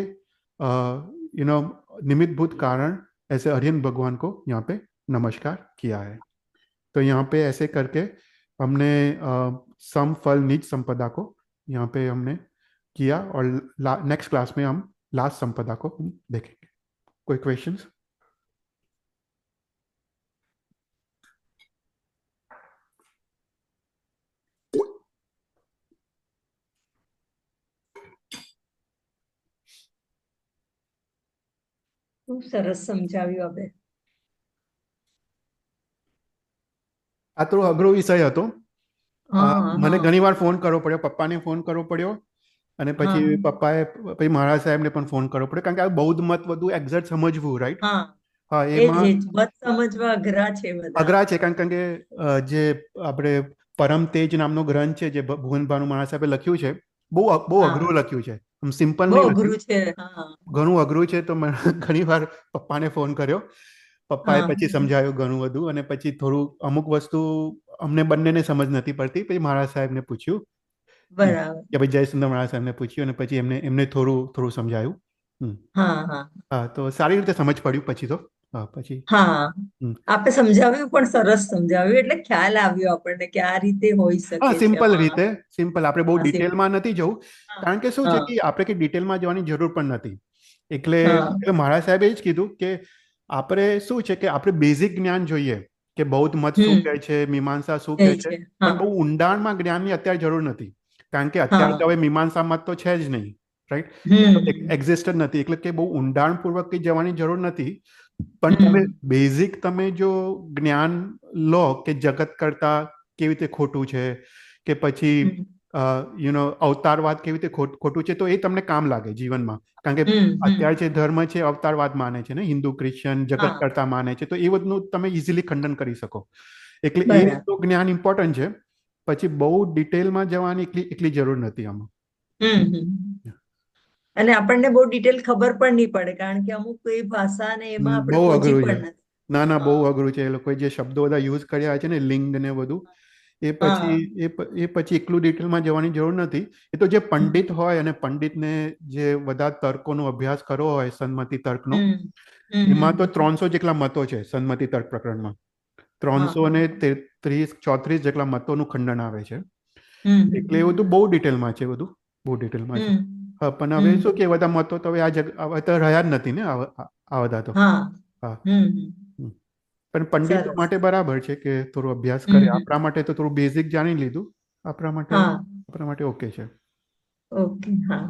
निमित्त भूत कारण, ऐसे हरियन भगवान को यहाँ पे नमस्कार किया है। तो यहाँ पे ऐसे करके हमने सम फल निज संपदा को यहाँ पे हमने किया, और नेक्स्ट क्लास में हम लास्ट संपदा को देखेंगे। कोई क्वेश्चंस। ખૂબ સરસ સમજાવ્યું હવે. આ થોડો અઘરો વિષય હતો. હા મને હા ઘણી વાર ફોન કરવો પડ્યો, પપ્પાને ફોન કરવો પડ્યો, અને પછી હા પપ્પાએ પછી મહારાજ સાહેબને પણ ફોન કરવો પડ્યો, કારણ કે આ બૌદ્ધ મત બધું એક્ઝેક્ટ સમજવું, રાઈટ. હા હા એ એમાં જ મત સમજવા અઘરા છે બધા. અઘરા છે, કારણ કે જે આપણે પરમ તેજ નામનો ગ્રંથ છે જે ભુવન ભાનુ મહારાજ સાહેબે લખ્યું છે, બહુ બહુ હા અઘરું લખ્યું છે, આમ સિમ્પલ બહુ નહીં લખ્યું, અઘરું છે. હા ઘણું અઘરું છે. તો મેં ઘણી વાર પપ્પાને ફોન કર્યો, પપ્પાએ હા પછી સમજાવ્યું ઘણું બધું, અને પછી થોડું અમુક વસ્તુ અમને બંનેને સમજ નથી પડતી, પછી મહારાજ સાહેબને પૂછ્યું બરાબર. કે ભાઈ જયસુંદર મહારાજ સાહેબને પૂછ્યું, અને પછી એમને એમને થોડું થોડું સમજાયું. હા હા હા, તો સારી રીતે સમજ પડ્યું પછી તો. હા, પછી હા, હમ. આપે સમજાવ્યું પણ સરસ સમજાવ્યું, એટલે ખ્યાલ આવ્યો આપણને કે આ રીતે હોઈ હા, શકે છે. સિમ્પલ હા રીતે, સિમ્પલ. આપણે બહુ હા ડિટેલમાં નથી જવું, હા કારણ કે શું છે હા કે આપણે કે ડિટેલમાં જવાની જરૂર પણ નથી. એટલે હા એટલે મારા સાહેબે જ કીધું કે આપણે શું છે કે આપણે બેઝિક જ્ઞાન જોઈએ કે બૌદ્ધ મત શું કહે છે, મીમાંસા શું એ કહે છે, છે. પણ હા બહુ ઊંડાણમાં જ્ઞાનની અત્યારે જરૂર નથી, કારણ કે અત્યારે હા તો હવે મીમાંસા મત તો છે જ નહીં, રાઈટ? હમ એક્ઝિસ્ટ જ નથી, એટલે કે બહુ ઊંડાણપૂર્વક કંઈ જવાની જરૂર નથી. પણ તમે હમ બેઝિક તમે જો જ્ઞાન લો કે જગત કરતા કેવી રીતે ખોટું છે, કે પછી હમ અવતારવાદ કેવી રીતે ખોટું છે, તો એ તમને કામ લાગે જીવનમાં. કારણ કે હમ અત્યારે જે ધર્મ છે અવતારવાદ માને છે ને, હિન્દુ ક્રિશ્ચિયન જગત હા કરતા માને છે, તો એ બધું તમે ઇઝીલી ખંડન કરી શકો. એટલે એ બરાબર. રીતનું જ્ઞાન ઇમ્પોર્ટન્ટ છે. પછી બહુ ડિટેલમાં જવાની એટલી જરૂર નથી આમાં. હમ અને આપણને બહુ ડિટેલ ખબર પણ નહીં પડે, કારણ કે અમુક એ ભાષા ને એમાં આપણે બહુ પહોંચી અઘરું છે. પણ નથી. ના ના, બહુ હા અઘરું છે. એ લોકોએ જે શબ્દો બધા યુઝ કર્યા છે ને, લિંગ ને બધું, એ હા પછી એ પછી એટલું ડિટેલમાં જવાની જરૂર નથી. એ તો જે પંડિત હોય અને પંડિતને જે બધા તર્કોનો અભ્યાસ કરવો હોય, સન્મતિ તર્કનો, હમ એમાં તો હમ 300 જેટલા મતો છે સન્મતિ તર્ક પ્રકરણમાં. હા 333 જેટલા મતોનું ખંડન આવે છે. એટલે એ હમ બધું બહુ ડિટેલમાં છે, બધું બહુ ડિટેલમાં છે. હમ હા, પણ હવે હમ શું કે બધા મતો તો હવે તો રહ્યા જ નથી ને આ બધા તો. હા હા. હમ હમ. પણ પંડિતો સરસ. માટે બરાબર છે કે થોડો અભ્યાસ કરે. હમ આપણા માટે તો થોડું બેઝિક જાણી લીધું, હા આપણા માટે ઓકે છે. ઓકે. હા,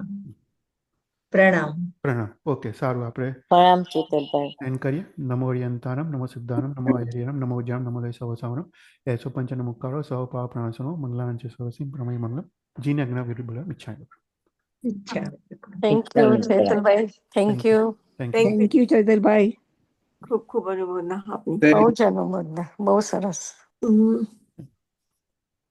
પ્રણામ. પ્રણામ. ઓકે, સારું. આપણે પ્રણામ ચેતનભાઈ. એન્ડ કરીએ. નમો હરિયંતાનમ, નમો સિદ્ધાનમ, નમો આયર્યનમ, નમો જ્ઞાન, નમો દય સવસાવનમ, એસો પંચન મુક્કારો સહ પાવ પ્રાણસનો મંગલાંચ સવસિમ પ્રમેય મંગલમ જીને અગ્ન વિરુદ્ધ મિચ્છાય. અચ્છા. થેન્ક યુ ચેતનભાઈ. Thank you. Thank you. Thank you ચૈતનભાઈ. ખૂબ ખૂબ અનુમોદના આપની. બહુ જ અનુમોદના. બહુ સરસ. હમ.